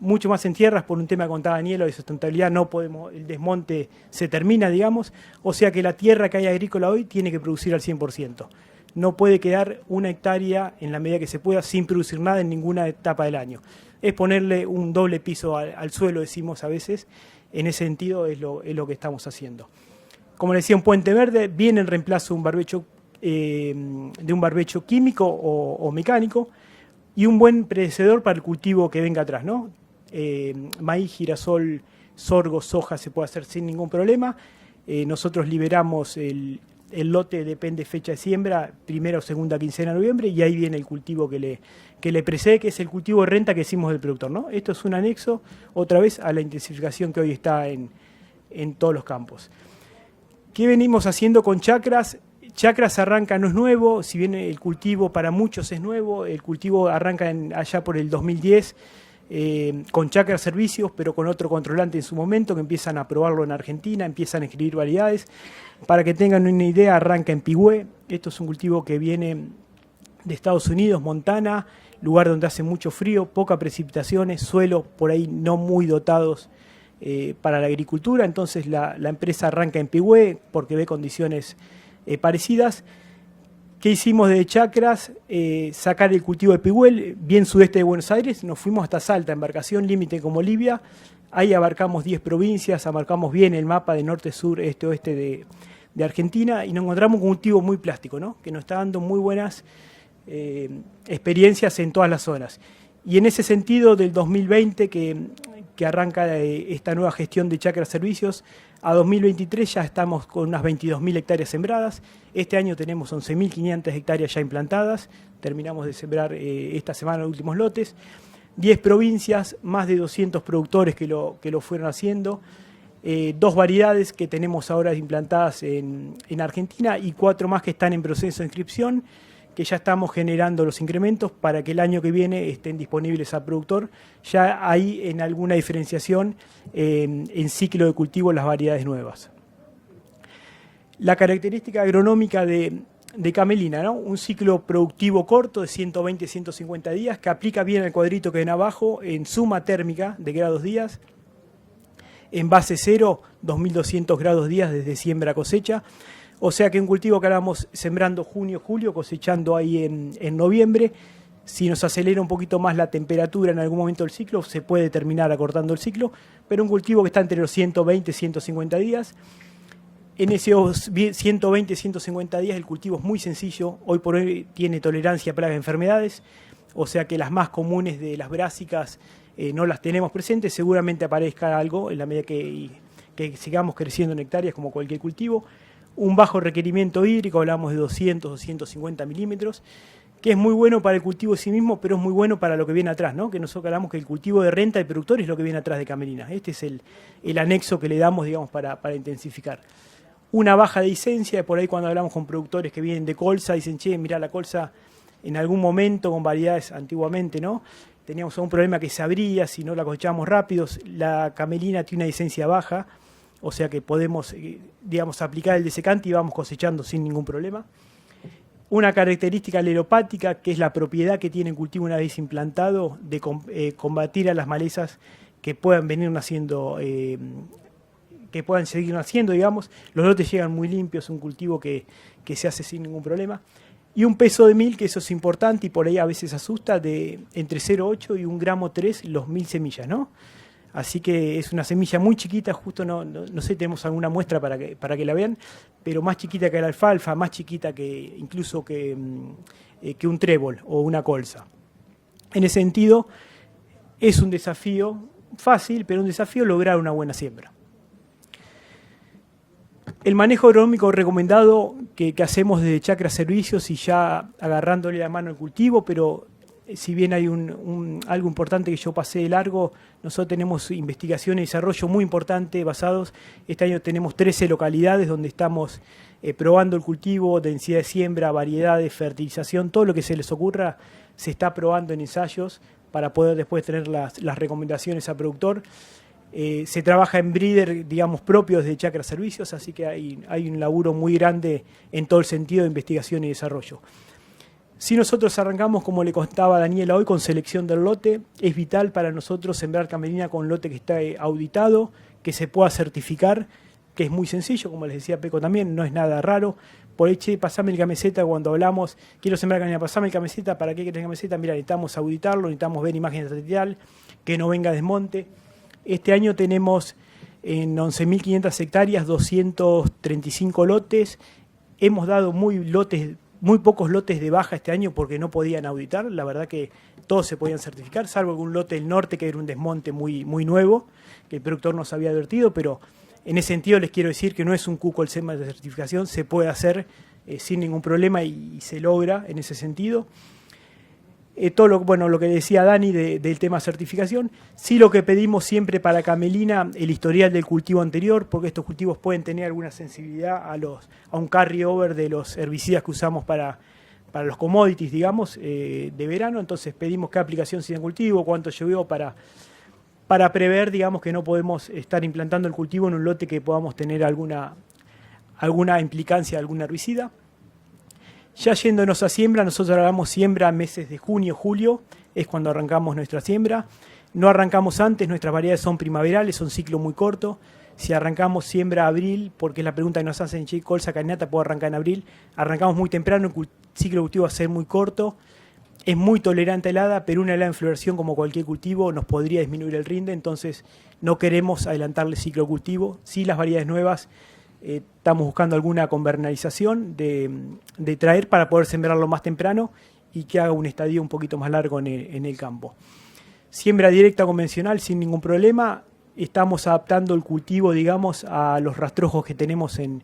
Mucho más en tierras por un tema que contaba Daniela de sustentabilidad, no podemos, el desmonte se termina, digamos, o sea que la tierra que hay agrícola hoy tiene que producir al 100%. No puede quedar una hectárea en la medida que se pueda sin producir nada en ninguna etapa del año. Es ponerle un doble piso al suelo, decimos a veces, en ese sentido es lo que estamos haciendo. Como le decía, un puente verde viene en reemplazo de un barbecho químico o mecánico y un buen predecedor para el cultivo que venga atrás, ¿no? Maíz, girasol, sorgo, soja se puede hacer sin ningún problema. Nosotros liberamos el lote, depende fecha de siembra, primera o segunda quincena de noviembre, y ahí viene el cultivo que le precede, que es el cultivo de renta que decimos del productor, ¿no? Esto es un anexo, otra vez, a la intensificación que hoy está en todos los campos. ¿Qué venimos haciendo con chacras? Chacras arranca, no es nuevo, si bien el cultivo para muchos es nuevo, el cultivo arranca allá por el 2010, con chacras servicios, pero con otro controlante en su momento, que empiezan a probarlo en Argentina, empiezan a escribir variedades. Para que tengan una idea, arranca en Pigüé. Esto es un cultivo que viene de Estados Unidos, Montana, lugar donde hace mucho frío, pocas precipitaciones, suelos por ahí no muy dotados para la agricultura. Entonces la empresa arranca en Pigüé porque ve condiciones parecidas. ¿Qué hicimos de chacras? Sacar el cultivo de Pigüé, bien sudeste de Buenos Aires, nos fuimos hasta Salta, embarcación límite con Bolivia. Ahí abarcamos 10 provincias, abarcamos bien el mapa de norte, sur, este, oeste de Argentina y nos encontramos con un cultivo muy plástico, ¿no? Que nos está dando muy buenas experiencias en todas las zonas. Y en ese sentido, del 2020 que arranca esta nueva gestión de chacras servicios, a 2023 ya estamos con unas 22.000 hectáreas sembradas. Este año tenemos 11.500 hectáreas ya implantadas. Terminamos de sembrar esta semana los últimos lotes. 10 provincias, más de 200 productores que lo fueron haciendo. 2 variedades que tenemos ahora implantadas en Argentina y 4 más que están en proceso de inscripción, que ya estamos generando los incrementos para que el año que viene estén disponibles al productor. Ya hay en alguna diferenciación en ciclo de cultivo las variedades nuevas. La característica agronómica de camelina, ¿no? Un ciclo productivo corto de 120-150 días que aplica bien al cuadrito que ven abajo en suma térmica de grados días. En base cero, 2.200 grados días desde siembra a cosecha. O sea que un cultivo que vamos sembrando junio, julio, cosechando ahí en noviembre. Si nos acelera un poquito más la temperatura en algún momento del ciclo, se puede terminar acortando el ciclo. Pero un cultivo que está entre los 120 y 150 días. En esos 120, 150 días el cultivo es muy sencillo. Hoy por hoy tiene tolerancia a plagas y enfermedades. O sea que las más comunes de las brásicas no las tenemos presentes. Seguramente aparezca algo en la medida que sigamos creciendo en hectáreas como cualquier cultivo. Un bajo requerimiento hídrico, hablamos de 200, 250 milímetros, que es muy bueno para el cultivo en sí mismo, pero es muy bueno para lo que viene atrás, ¿no? Que nosotros hablamos que el cultivo de renta de productor es lo que viene atrás de camelina. Este es el anexo que le damos, digamos, para intensificar. Una baja de licencia, por ahí cuando hablamos con productores que vienen de colza, dicen, che, mirá, la colza en algún momento con variedades antiguamente, ¿no? Teníamos un problema que se abría si no la cosechábamos rápido. La camelina tiene una licencia baja, o sea que podemos, digamos, aplicar el desecante y vamos cosechando sin ningún problema. Una característica aleropática, que es la propiedad que tiene el cultivo una vez implantado de combatir a las malezas que puedan venir naciendo, que puedan seguir naciendo, digamos. Los lotes llegan muy limpios, un cultivo que se hace sin ningún problema. Y un peso de 1000, que eso es importante y por ahí a veces asusta, de entre 0,8 y 1,3 gramos los 1000 semillas, ¿no? Así que es una semilla muy chiquita, justo no sé, tenemos alguna muestra para que la vean, pero más chiquita que la alfalfa, más chiquita que incluso que un trébol o una colza. En ese sentido, es un desafío fácil, pero un desafío lograr una buena siembra. El manejo agronómico recomendado que hacemos desde Chacra Servicios y ya agarrándole la mano al cultivo, pero si bien hay algo importante que yo pasé de largo, nosotros tenemos investigación y desarrollo muy importante basados. Este año tenemos 13 localidades donde estamos probando el cultivo, densidad de siembra, variedades, fertilización, todo lo que se les ocurra se está probando en ensayos para poder después tener las recomendaciones al productor. Se trabaja en breeder, digamos, propios de Chacra Servicios, así que hay un laburo muy grande en todo el sentido de investigación y desarrollo. Si nosotros arrancamos, como le contaba a Daniela hoy, con selección del lote, es vital para nosotros sembrar camelina con lote que está auditado, que se pueda certificar, que es muy sencillo, como les decía Peco también, no es nada raro. Por ahí, che, pasame el camiseta cuando hablamos, quiero sembrar camelina, pasame el camiseta, ¿para qué querés camiseta? Mira, necesitamos auditarlo, necesitamos ver imagen satelital, que no venga desmonte. Este año tenemos en 11.500 hectáreas 235 lotes. Hemos dado muy pocos lotes de baja este año porque no podían auditar. La verdad que todos se podían certificar, salvo algún lote del norte que era un desmonte muy nuevo, que el productor nos había advertido, pero en ese sentido les quiero decir que no es un cuco el tema de certificación, se puede hacer sin ningún problema y se logra en ese sentido. Todo lo que decía Dani del tema certificación, sí lo que pedimos siempre para camelina, el historial del cultivo anterior, porque estos cultivos pueden tener alguna sensibilidad a un carry-over de los herbicidas que usamos para los commodities, digamos, de verano. Entonces pedimos qué aplicación sigue en cultivo, cuánto llovió para prever, digamos, que no podemos estar implantando el cultivo en un lote que podamos tener alguna implicancia de algún herbicida. Ya yéndonos a siembra, nosotros hagamos siembra en meses de junio, julio, es cuando arrancamos nuestra siembra. No arrancamos antes, nuestras variedades son primaverales, son ciclo muy corto. Si arrancamos siembra abril, porque es la pregunta que nos hacen, che, colza, cañata, ¿puedo arrancar en abril? Arrancamos muy temprano, el ciclo cultivo va a ser muy corto. Es muy tolerante a helada, pero una helada en floración, como cualquier cultivo, nos podría disminuir el rinde, entonces no queremos adelantarle ciclo cultivo. Sí, las variedades nuevas, estamos buscando alguna convernalización de traer para poder sembrarlo más temprano y que haga un estadio un poquito más largo en el campo. Siembra directa convencional sin ningún problema. Estamos adaptando el cultivo, digamos, a los rastrojos que tenemos en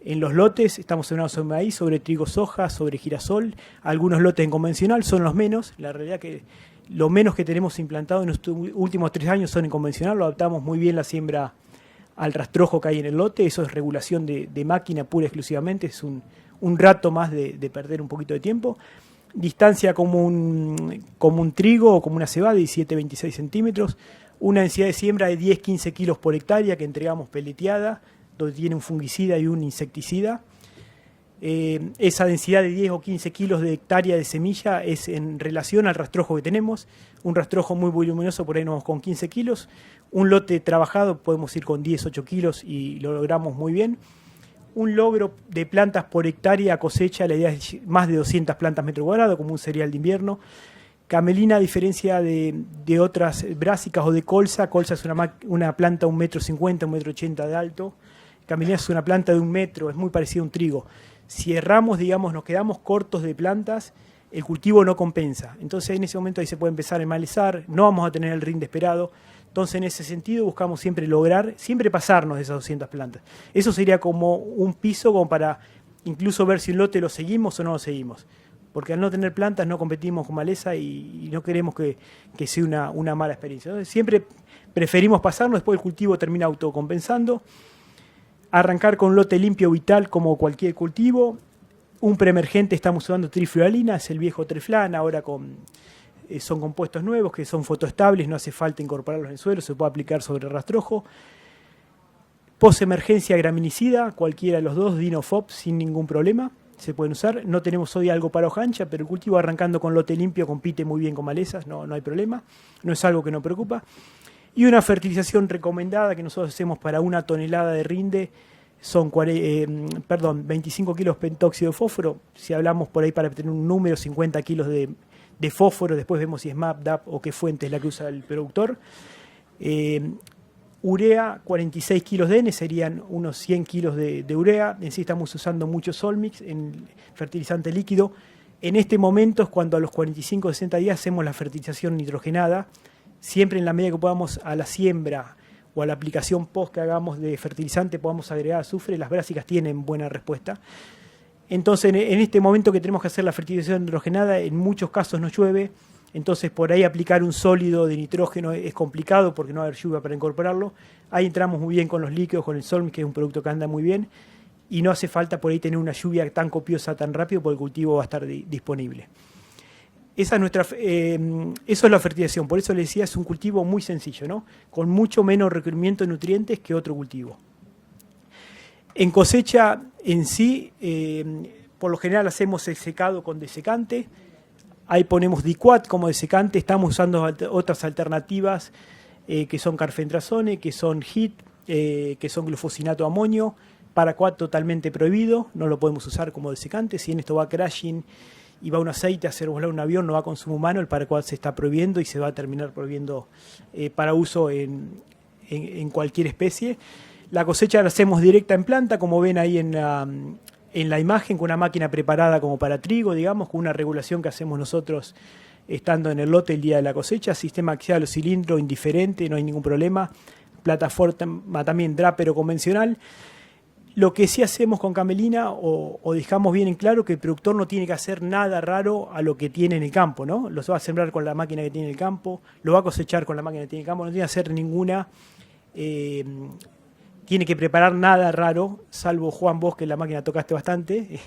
los lotes. Estamos sembrando sobre maíz, sobre trigo, soja, sobre girasol. Algunos lotes en convencional son los menos. La realidad que lo menos que tenemos implantado en los últimos 3 años son en convencional. Lo adaptamos muy bien la siembra al rastrojo que hay en el lote. Eso es regulación de máquina pura y exclusivamente. Es un rato más de perder un poquito de tiempo. Distancia como un trigo o como una cebada de 17-26 centímetros. Una densidad de siembra de 10-15 kilos por hectárea que entregamos peleteada, donde tiene un fungicida y un insecticida. Esa densidad de 10 o 15 kilos de hectárea de semilla es en relación al rastrojo que tenemos. Un rastrojo muy voluminoso, por ahí nos vamos con 15 kilos. Un lote trabajado podemos ir con 10-8 kilos y lo logramos muy bien. Un logro de plantas por hectárea cosecha, la idea es más de 200 plantas metro cuadrado, como un cereal de invierno. Camelina, a diferencia de otras brásicas o de colza es una planta de 1,50 m, 1,80 m de alto. Camelina es una planta de 1 metro, es muy parecida a un trigo. Si erramos, digamos, nos quedamos cortos de plantas, el cultivo no compensa. Entonces en ese momento ahí se puede empezar a enmalezar, no vamos a tener el rinde esperado. Entonces en ese sentido buscamos siempre pasarnos de esas 200 plantas. Eso sería como un piso como para incluso ver si un lote lo seguimos o no lo seguimos. Porque al no tener plantas no competimos con maleza y no queremos que sea una mala experiencia. Entonces siempre preferimos pasarnos, después el cultivo termina autocompensando. Arrancar con un lote limpio vital como cualquier cultivo. Un preemergente, estamos usando trifluoralina, es el viejo Treflan, ahora son compuestos nuevos que son fotoestables, no hace falta incorporarlos en el suelo, se puede aplicar sobre rastrojo. Post-emergencia graminicida, cualquiera de los dos, Dinofop, sin ningún problema, se pueden usar. No tenemos hoy algo para hoja ancha, pero el cultivo arrancando con lote limpio compite muy bien con malezas, no hay problema, no es algo que nos preocupa. Y una fertilización recomendada que nosotros hacemos para 1 tonelada de rinde son 25 kilos pentóxido de fósforo. Si hablamos por ahí para tener un número, 50 kilos de fósforo, después vemos si es MAP, DAP o qué fuente es la que usa el productor. Urea, 46 kilos de N, serían unos 100 kilos de urea. En sí estamos usando mucho Solmix en fertilizante líquido. En este momento es cuando a los 45-60 días hacemos la fertilización nitrogenada, siempre en la medida que podamos a la siembra o a la aplicación post que hagamos de fertilizante podamos agregar azufre. Las brásicas tienen buena respuesta. Entonces en este momento que tenemos que hacer la fertilización nitrogenada, en muchos casos no llueve. Entonces por ahí aplicar un sólido de nitrógeno es complicado porque no va a haber lluvia para incorporarlo. Ahí entramos muy bien con los líquidos, con el Solmix, que es un producto que anda muy bien, y no hace falta por ahí tener una lluvia tan copiosa tan rápido porque el cultivo va a estar disponible. Esa es eso es la fertilización, por eso les decía, es un cultivo muy sencillo, ¿no? Con mucho menos requerimiento de nutrientes que otro cultivo. En cosecha en sí, por lo general hacemos el secado con desecante. Ahí ponemos Diquat como desecante, estamos usando otras alternativas que son carfentrazone, que son HIT, que son glufosinato de amonio. Paraquat totalmente prohibido, no lo podemos usar como desecante. Si en esto va crashing y va un aceite a hacer volar un avión, no va a consumo humano, el paraquat se está prohibiendo y se va a terminar prohibiendo para uso en cualquier especie. La cosecha la hacemos directa en planta, como ven ahí en la imagen, con una máquina preparada como para trigo, digamos, con una regulación que hacemos nosotros estando en el lote el día de la cosecha, sistema axial o cilindro indiferente, no hay ningún problema, plataforma también Draper convencional. Lo que sí hacemos con Camelina, o dejamos bien en claro, que el productor no tiene que hacer nada raro a lo que tiene en el campo, ¿no? Lo va a sembrar con la máquina que tiene en el campo, lo va a cosechar con la máquina que tiene en el campo, no tiene que hacer ninguna... tiene que preparar nada raro, salvo Juan, vos que la máquina tocaste bastante,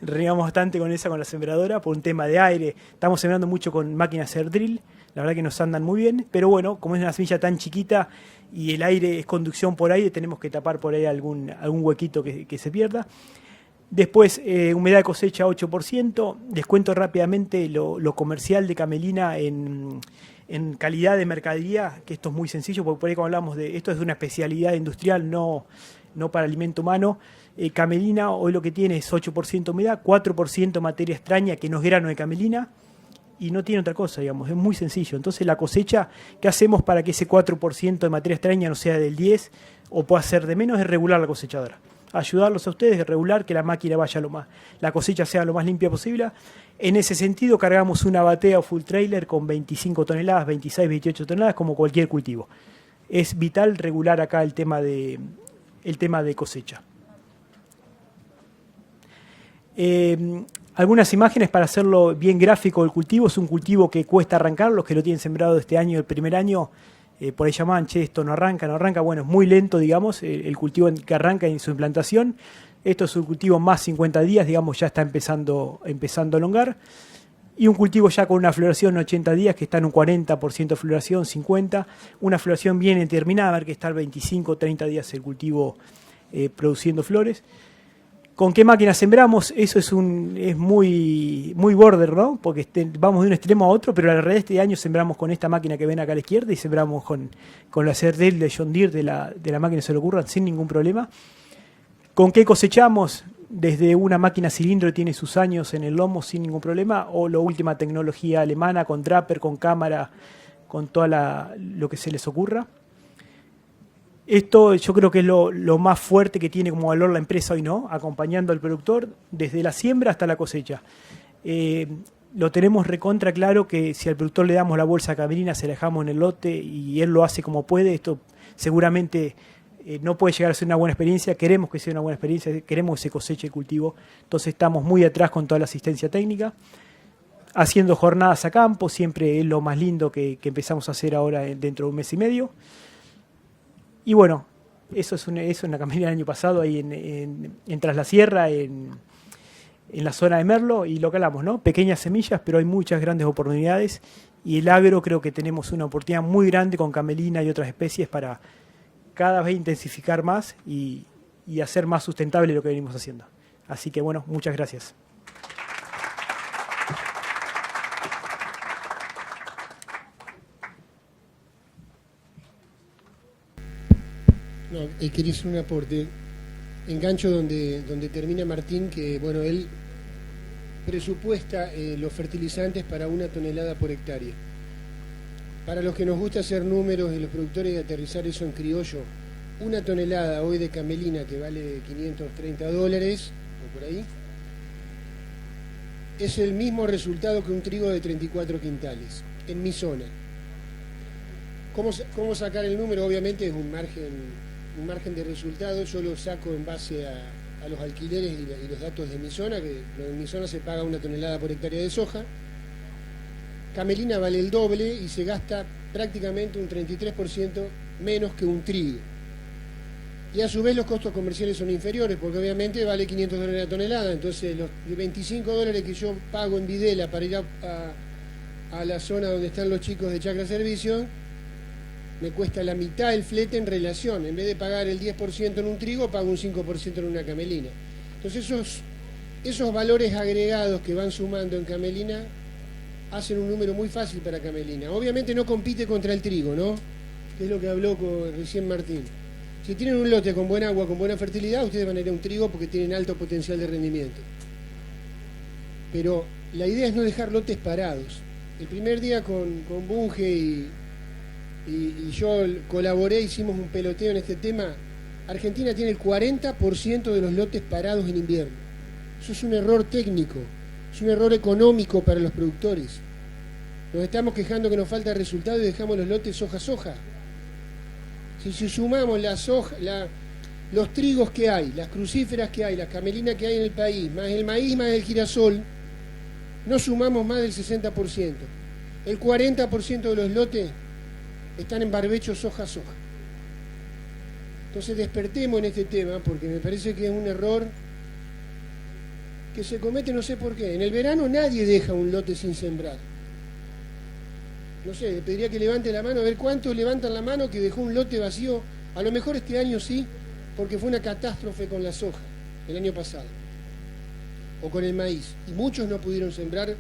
renegamos bastante con esa, con la sembradora, por un tema de aire. Estamos sembrando mucho con máquinas air drill, la verdad que nos andan muy bien, pero bueno, como es una semilla tan chiquita y el aire es conducción por aire, tenemos que tapar por ahí algún huequito que se pierda. Después, humedad de cosecha 8%, les cuento rápidamente lo comercial de Camelina en calidad de mercadería, que esto es muy sencillo, porque por ahí cuando hablamos de esto es de una especialidad industrial, no para alimento humano. Camelina hoy lo que tiene es 8% humedad, 4% materia extraña, que no es grano de Camelina, y no tiene otra cosa, digamos, es muy sencillo. Entonces la cosecha, ¿qué hacemos para que ese 4% de materia extraña no sea del 10 o pueda ser de menos? Es regular la cosechadora. Ayudarlos a ustedes a regular que la máquina vaya la cosecha sea lo más limpia posible. En ese sentido cargamos una batea o full trailer con 25 toneladas, 26, 28 toneladas, como cualquier cultivo. Es vital regular acá el tema de cosecha. Algunas imágenes para hacerlo bien gráfico del cultivo. Es un cultivo que cuesta arrancar, los que lo tienen sembrado este año, el primer año, por ahí llamaban, che, esto no arranca. Bueno, es muy lento, digamos, el cultivo que arranca en su implantación. Esto es un cultivo más 50 días, digamos, ya está empezando a elongar. Y un cultivo ya con una floración en 80 días, que está en un 40% de floración, 50%. Una floración bien determinada, a ver que está el 25, 30 días el cultivo produciendo flores. ¿Con qué máquina sembramos? Eso es muy border, ¿no? Porque vamos de un extremo a otro, pero la realidad este año sembramos con esta máquina que ven acá a la izquierda y sembramos con la CERDEL de John Deere de la máquina Se le ocurran sin ningún problema. ¿Con qué cosechamos? Desde una máquina cilindro que tiene sus años en el lomo sin ningún problema, o la última tecnología alemana con Draper, con cámara, con toda lo que se les ocurra. Esto yo creo que es lo más fuerte que tiene como valor la empresa hoy, ¿no? Acompañando al productor desde la siembra hasta la cosecha. Lo tenemos recontra claro que si al productor le damos la bolsa Camelina, se la dejamos en el lote y él lo hace como puede, esto seguramente no puede llegar a ser una buena experiencia. Queremos que sea una buena experiencia, queremos que se coseche el cultivo, entonces estamos muy atrás con toda la asistencia técnica. Haciendo jornadas a campo, siempre es lo más lindo que empezamos a hacer ahora dentro de un mes y medio. Y bueno, eso es una Camelina del año pasado ahí en Tras la Sierra, en la zona de Merlo, y lo que hablamos, ¿no? Pequeñas semillas, pero hay muchas grandes oportunidades, y el agro creo que tenemos una oportunidad muy grande con Camelina y otras especies para cada vez intensificar más y hacer más sustentable lo que venimos haciendo. Así que bueno, muchas gracias. No, quería hacer un aporte. Engancho donde termina Martín, que bueno, él presupuesta los fertilizantes para 1 tonelada por hectárea. Para los que nos gusta hacer números y los productores y aterrizar eso en criollo, 1 tonelada hoy de camelina, que vale $530 o por ahí, es el mismo resultado que un trigo de 34 quintales en mi zona. ¿Cómo sacar el número? Obviamente es un margen de resultados. Yo lo saco en base a los alquileres y los datos de mi zona, que en mi zona se paga 1 tonelada por hectárea de soja. Camelina vale el doble y se gasta prácticamente un 33% menos que un trigo. Y a su vez los costos comerciales son inferiores, porque obviamente vale $500 la tonelada. Entonces los $25 que yo pago en Videla para ir a la zona donde están los chicos de Chacra Servicio, me cuesta la mitad el flete en relación. En vez de pagar el 10% en un trigo, pago un 5% en una camelina. Entonces esos valores agregados que van sumando en camelina hacen un número muy fácil para camelina. Obviamente no compite contra el trigo, ¿no? Que es lo que habló recién Martín. Si tienen un lote con buen agua, con buena fertilidad, ustedes van a ir a un trigo porque tienen alto potencial de rendimiento. Pero la idea es no dejar lotes parados. El primer día con Bunge y yo colaboré, hicimos un peloteo en este tema. Argentina tiene el 40% de los lotes parados en invierno. Eso es un error técnico, es un error económico para los productores. Nos estamos quejando que nos falta resultado y dejamos los lotes soja. Si sumamos la soja, los trigos que hay, las crucíferas que hay, las camelinas que hay en el país, más el maíz, más el girasol, no sumamos más del 60%. El 40% de los lotes están en barbecho soja. Entonces despertemos en este tema, porque me parece que es un error que se comete no sé por qué. En el verano nadie deja un lote sin sembrar. No sé, le pediría que levante la mano, a ver cuántos levantan la mano que dejó un lote vacío. A lo mejor este año sí, porque fue una catástrofe con la soja el año pasado, o con el maíz, y muchos no pudieron sembrar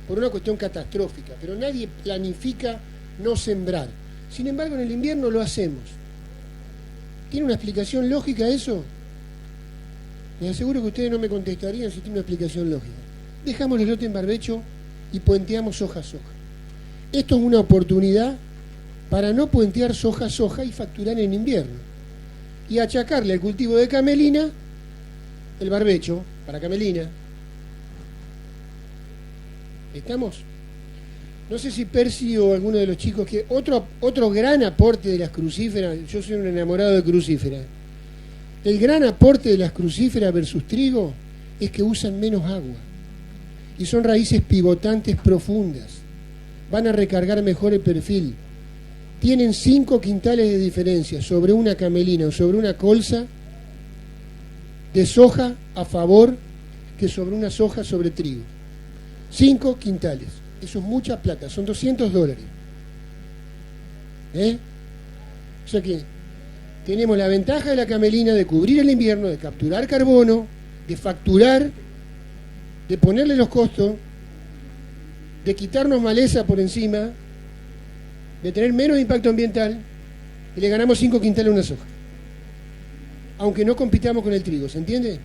por una cuestión catastrófica, pero nadie planifica no sembrar. Sin embargo, en el invierno lo hacemos. ¿Tiene una explicación lógica eso? Les aseguro que ustedes no me contestarían si tiene una explicación lógica. Dejamos el lote en barbecho y puenteamos soja. Esto es una oportunidad para no puentear soja y facturar en invierno. Y achacarle al cultivo de camelina el barbecho para camelina. ¿Estamos? No sé si Percy o alguno de los chicos, que otro gran aporte de las crucíferas, yo soy un enamorado de crucíferas, el gran aporte de las crucíferas versus trigo es que usan menos agua y son raíces pivotantes profundas, van a recargar mejor el perfil, tienen 5 quintales de diferencia sobre una camelina o sobre una colza de soja a favor que sobre una soja sobre trigo. 5 quintales. Eso es mucha plata, son $200. O sea que tenemos la ventaja de la camelina de cubrir el invierno, de capturar carbono, de facturar, de ponerle los costos, de quitarnos maleza por encima, de tener menos impacto ambiental, y le ganamos 5 quintales a una soja. Aunque no compitamos con el trigo, ¿se entiende?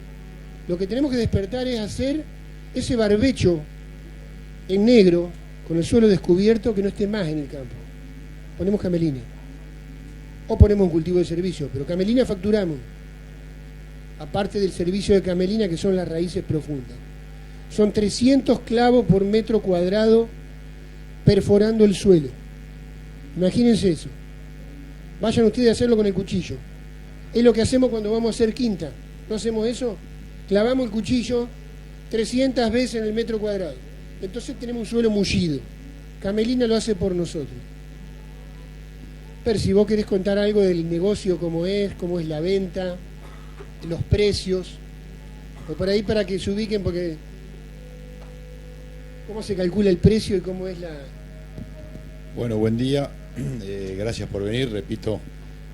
Lo que tenemos que despertar es hacer ese barbecho en negro, con el suelo descubierto, que no esté más en el campo. Ponemos camelina. O ponemos un cultivo de servicio, pero camelina facturamos. Aparte del servicio de camelina, que son las raíces profundas. Son 300 clavos por metro cuadrado perforando el suelo. Imagínense eso. Vayan ustedes a hacerlo con el cuchillo. Es lo que hacemos cuando vamos a hacer quinta. ¿No hacemos eso? Clavamos el cuchillo 300 veces en el metro cuadrado. Entonces tenemos un suelo mullido. Camelina lo hace por nosotros. Pero si vos querés contar algo del negocio, cómo es la venta, los precios, o por ahí para que se ubiquen, porque cómo se calcula el precio y cómo es la... Bueno, buen día. Gracias por venir. Repito,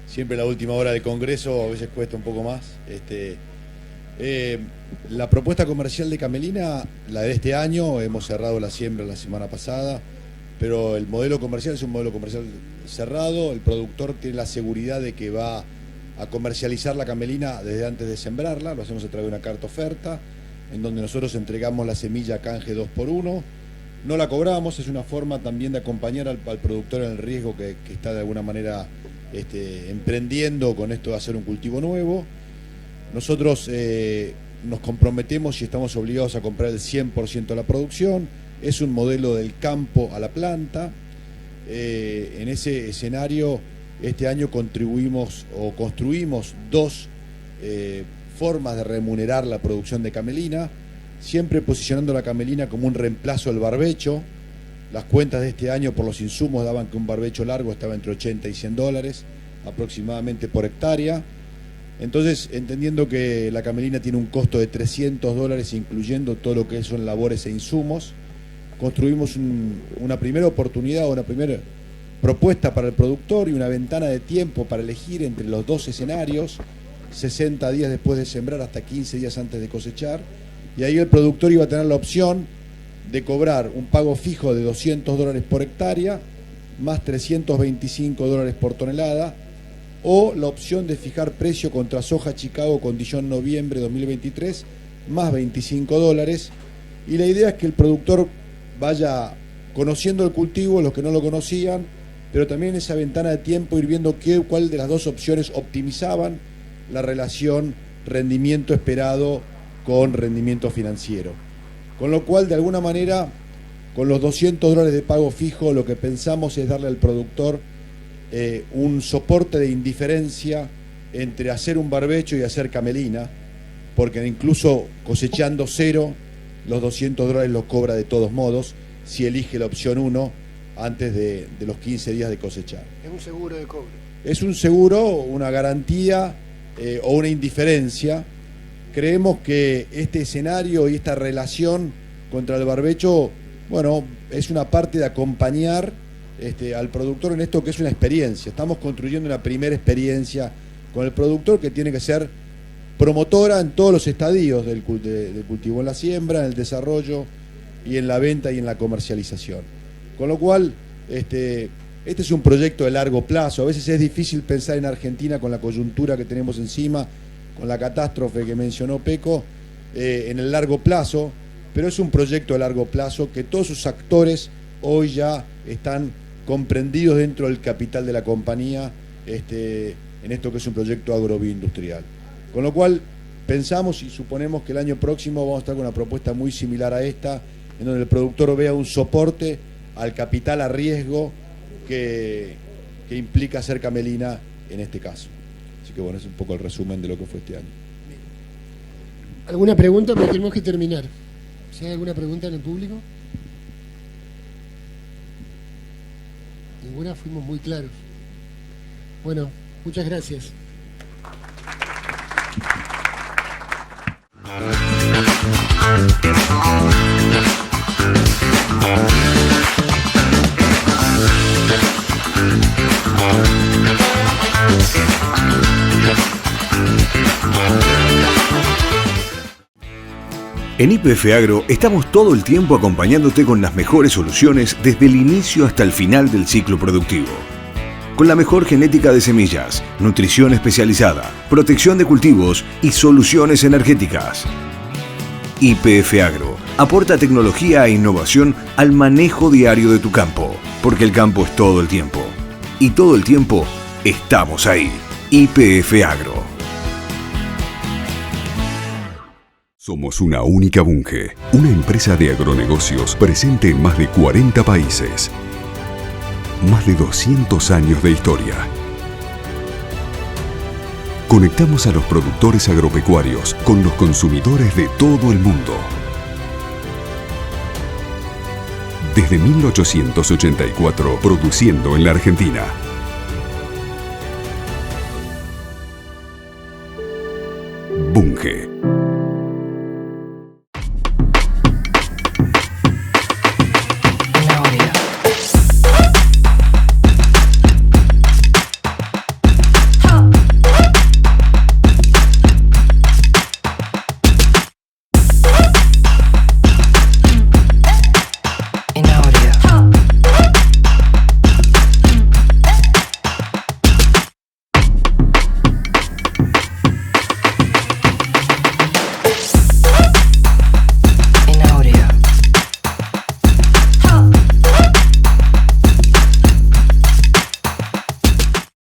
Siempre la última hora de Congreso a veces cuesta un poco más. La propuesta comercial de Camelina, la de este año, hemos cerrado la siembra la semana pasada, pero el modelo comercial es un modelo comercial cerrado. El productor tiene la seguridad de que va a comercializar la camelina desde antes de sembrarla. Lo hacemos a través de una carta oferta, en donde nosotros entregamos la semilla canje 2x1. No la cobramos, es una forma también de acompañar al productor en el riesgo que está de alguna manera emprendiendo con esto de hacer un cultivo nuevo. Nosotros nos comprometemos y estamos obligados a comprar el 100% de la producción. Es un modelo del campo a la planta. En ese escenario, este año construimos dos formas de remunerar la producción de camelina, siempre posicionando la camelina como un reemplazo del barbecho. Las cuentas de este año por los insumos daban que un barbecho largo estaba entre 80 y 100 dólares aproximadamente por hectárea. Entonces, entendiendo que la camelina tiene un costo de 300 dólares, incluyendo todo lo que son labores e insumos, construimos una primera oportunidad, una primera propuesta para el productor y una ventana de tiempo para elegir entre los dos escenarios, 60 días después de sembrar hasta 15 días antes de cosechar, y ahí el productor iba a tener la opción de cobrar un pago fijo de 200 dólares por hectárea, más 325 dólares por tonelada, o la opción de fijar precio contra soja Chicago condición noviembre 2023, más 25 dólares, y la idea es que el productor vaya conociendo el cultivo, los que no lo conocían, pero también en esa ventana de tiempo ir viendo cuál de las dos opciones optimizaban la relación rendimiento esperado con rendimiento financiero. Con lo cual, de alguna manera, con los 200 dólares de pago fijo, lo que pensamos es darle al productor un soporte de indiferencia entre hacer un barbecho y hacer camelina, porque incluso cosechando cero, los 200 dólares los cobra de todos modos, si elige la opción 1 antes de los 15 días de cosechar. Es un seguro de cobro. Es un seguro, una garantía o una indiferencia. Creemos que este escenario y esta relación contra el barbecho, bueno, es una parte de acompañar al productor en esto que es una experiencia. Estamos construyendo una primera experiencia con el productor que tiene que ser promotora en todos los estadios del cultivo, en la siembra, en el desarrollo y en la venta y en la comercialización. Con lo cual, este es un proyecto de largo plazo. A veces es difícil pensar en Argentina con la coyuntura que tenemos encima, con la catástrofe que mencionó Peco, en el largo plazo, pero es un proyecto de largo plazo que todos sus actores hoy ya están comprendidos dentro del capital de la compañía, en esto que es un proyecto agrobioindustrial. Con lo cual, pensamos y suponemos que el año próximo vamos a estar con una propuesta muy similar a esta, en donde el productor vea un soporte al capital a riesgo que implica hacer camelina en este caso. Así que bueno, es un poco el resumen de lo que fue este año. ¿Alguna pregunta? Porque tenemos que terminar. Si hay alguna pregunta en el público. Ninguna, fuimos muy claros. Bueno, muchas gracias. En YPF Agro estamos todo el tiempo acompañándote con las mejores soluciones desde el inicio hasta el final del ciclo productivo. Con la mejor genética de semillas, nutrición especializada, protección de cultivos y soluciones energéticas. YPF Agro aporta tecnología e innovación al manejo diario de tu campo, porque el campo es todo el tiempo. Y todo el tiempo estamos ahí. YPF Agro. Somos una única Bunge, una empresa de agronegocios presente en más de 40 países. Más de 200 años de historia. Conectamos a los productores agropecuarios con los consumidores de todo el mundo. Desde 1884, produciendo en la Argentina. Bunge.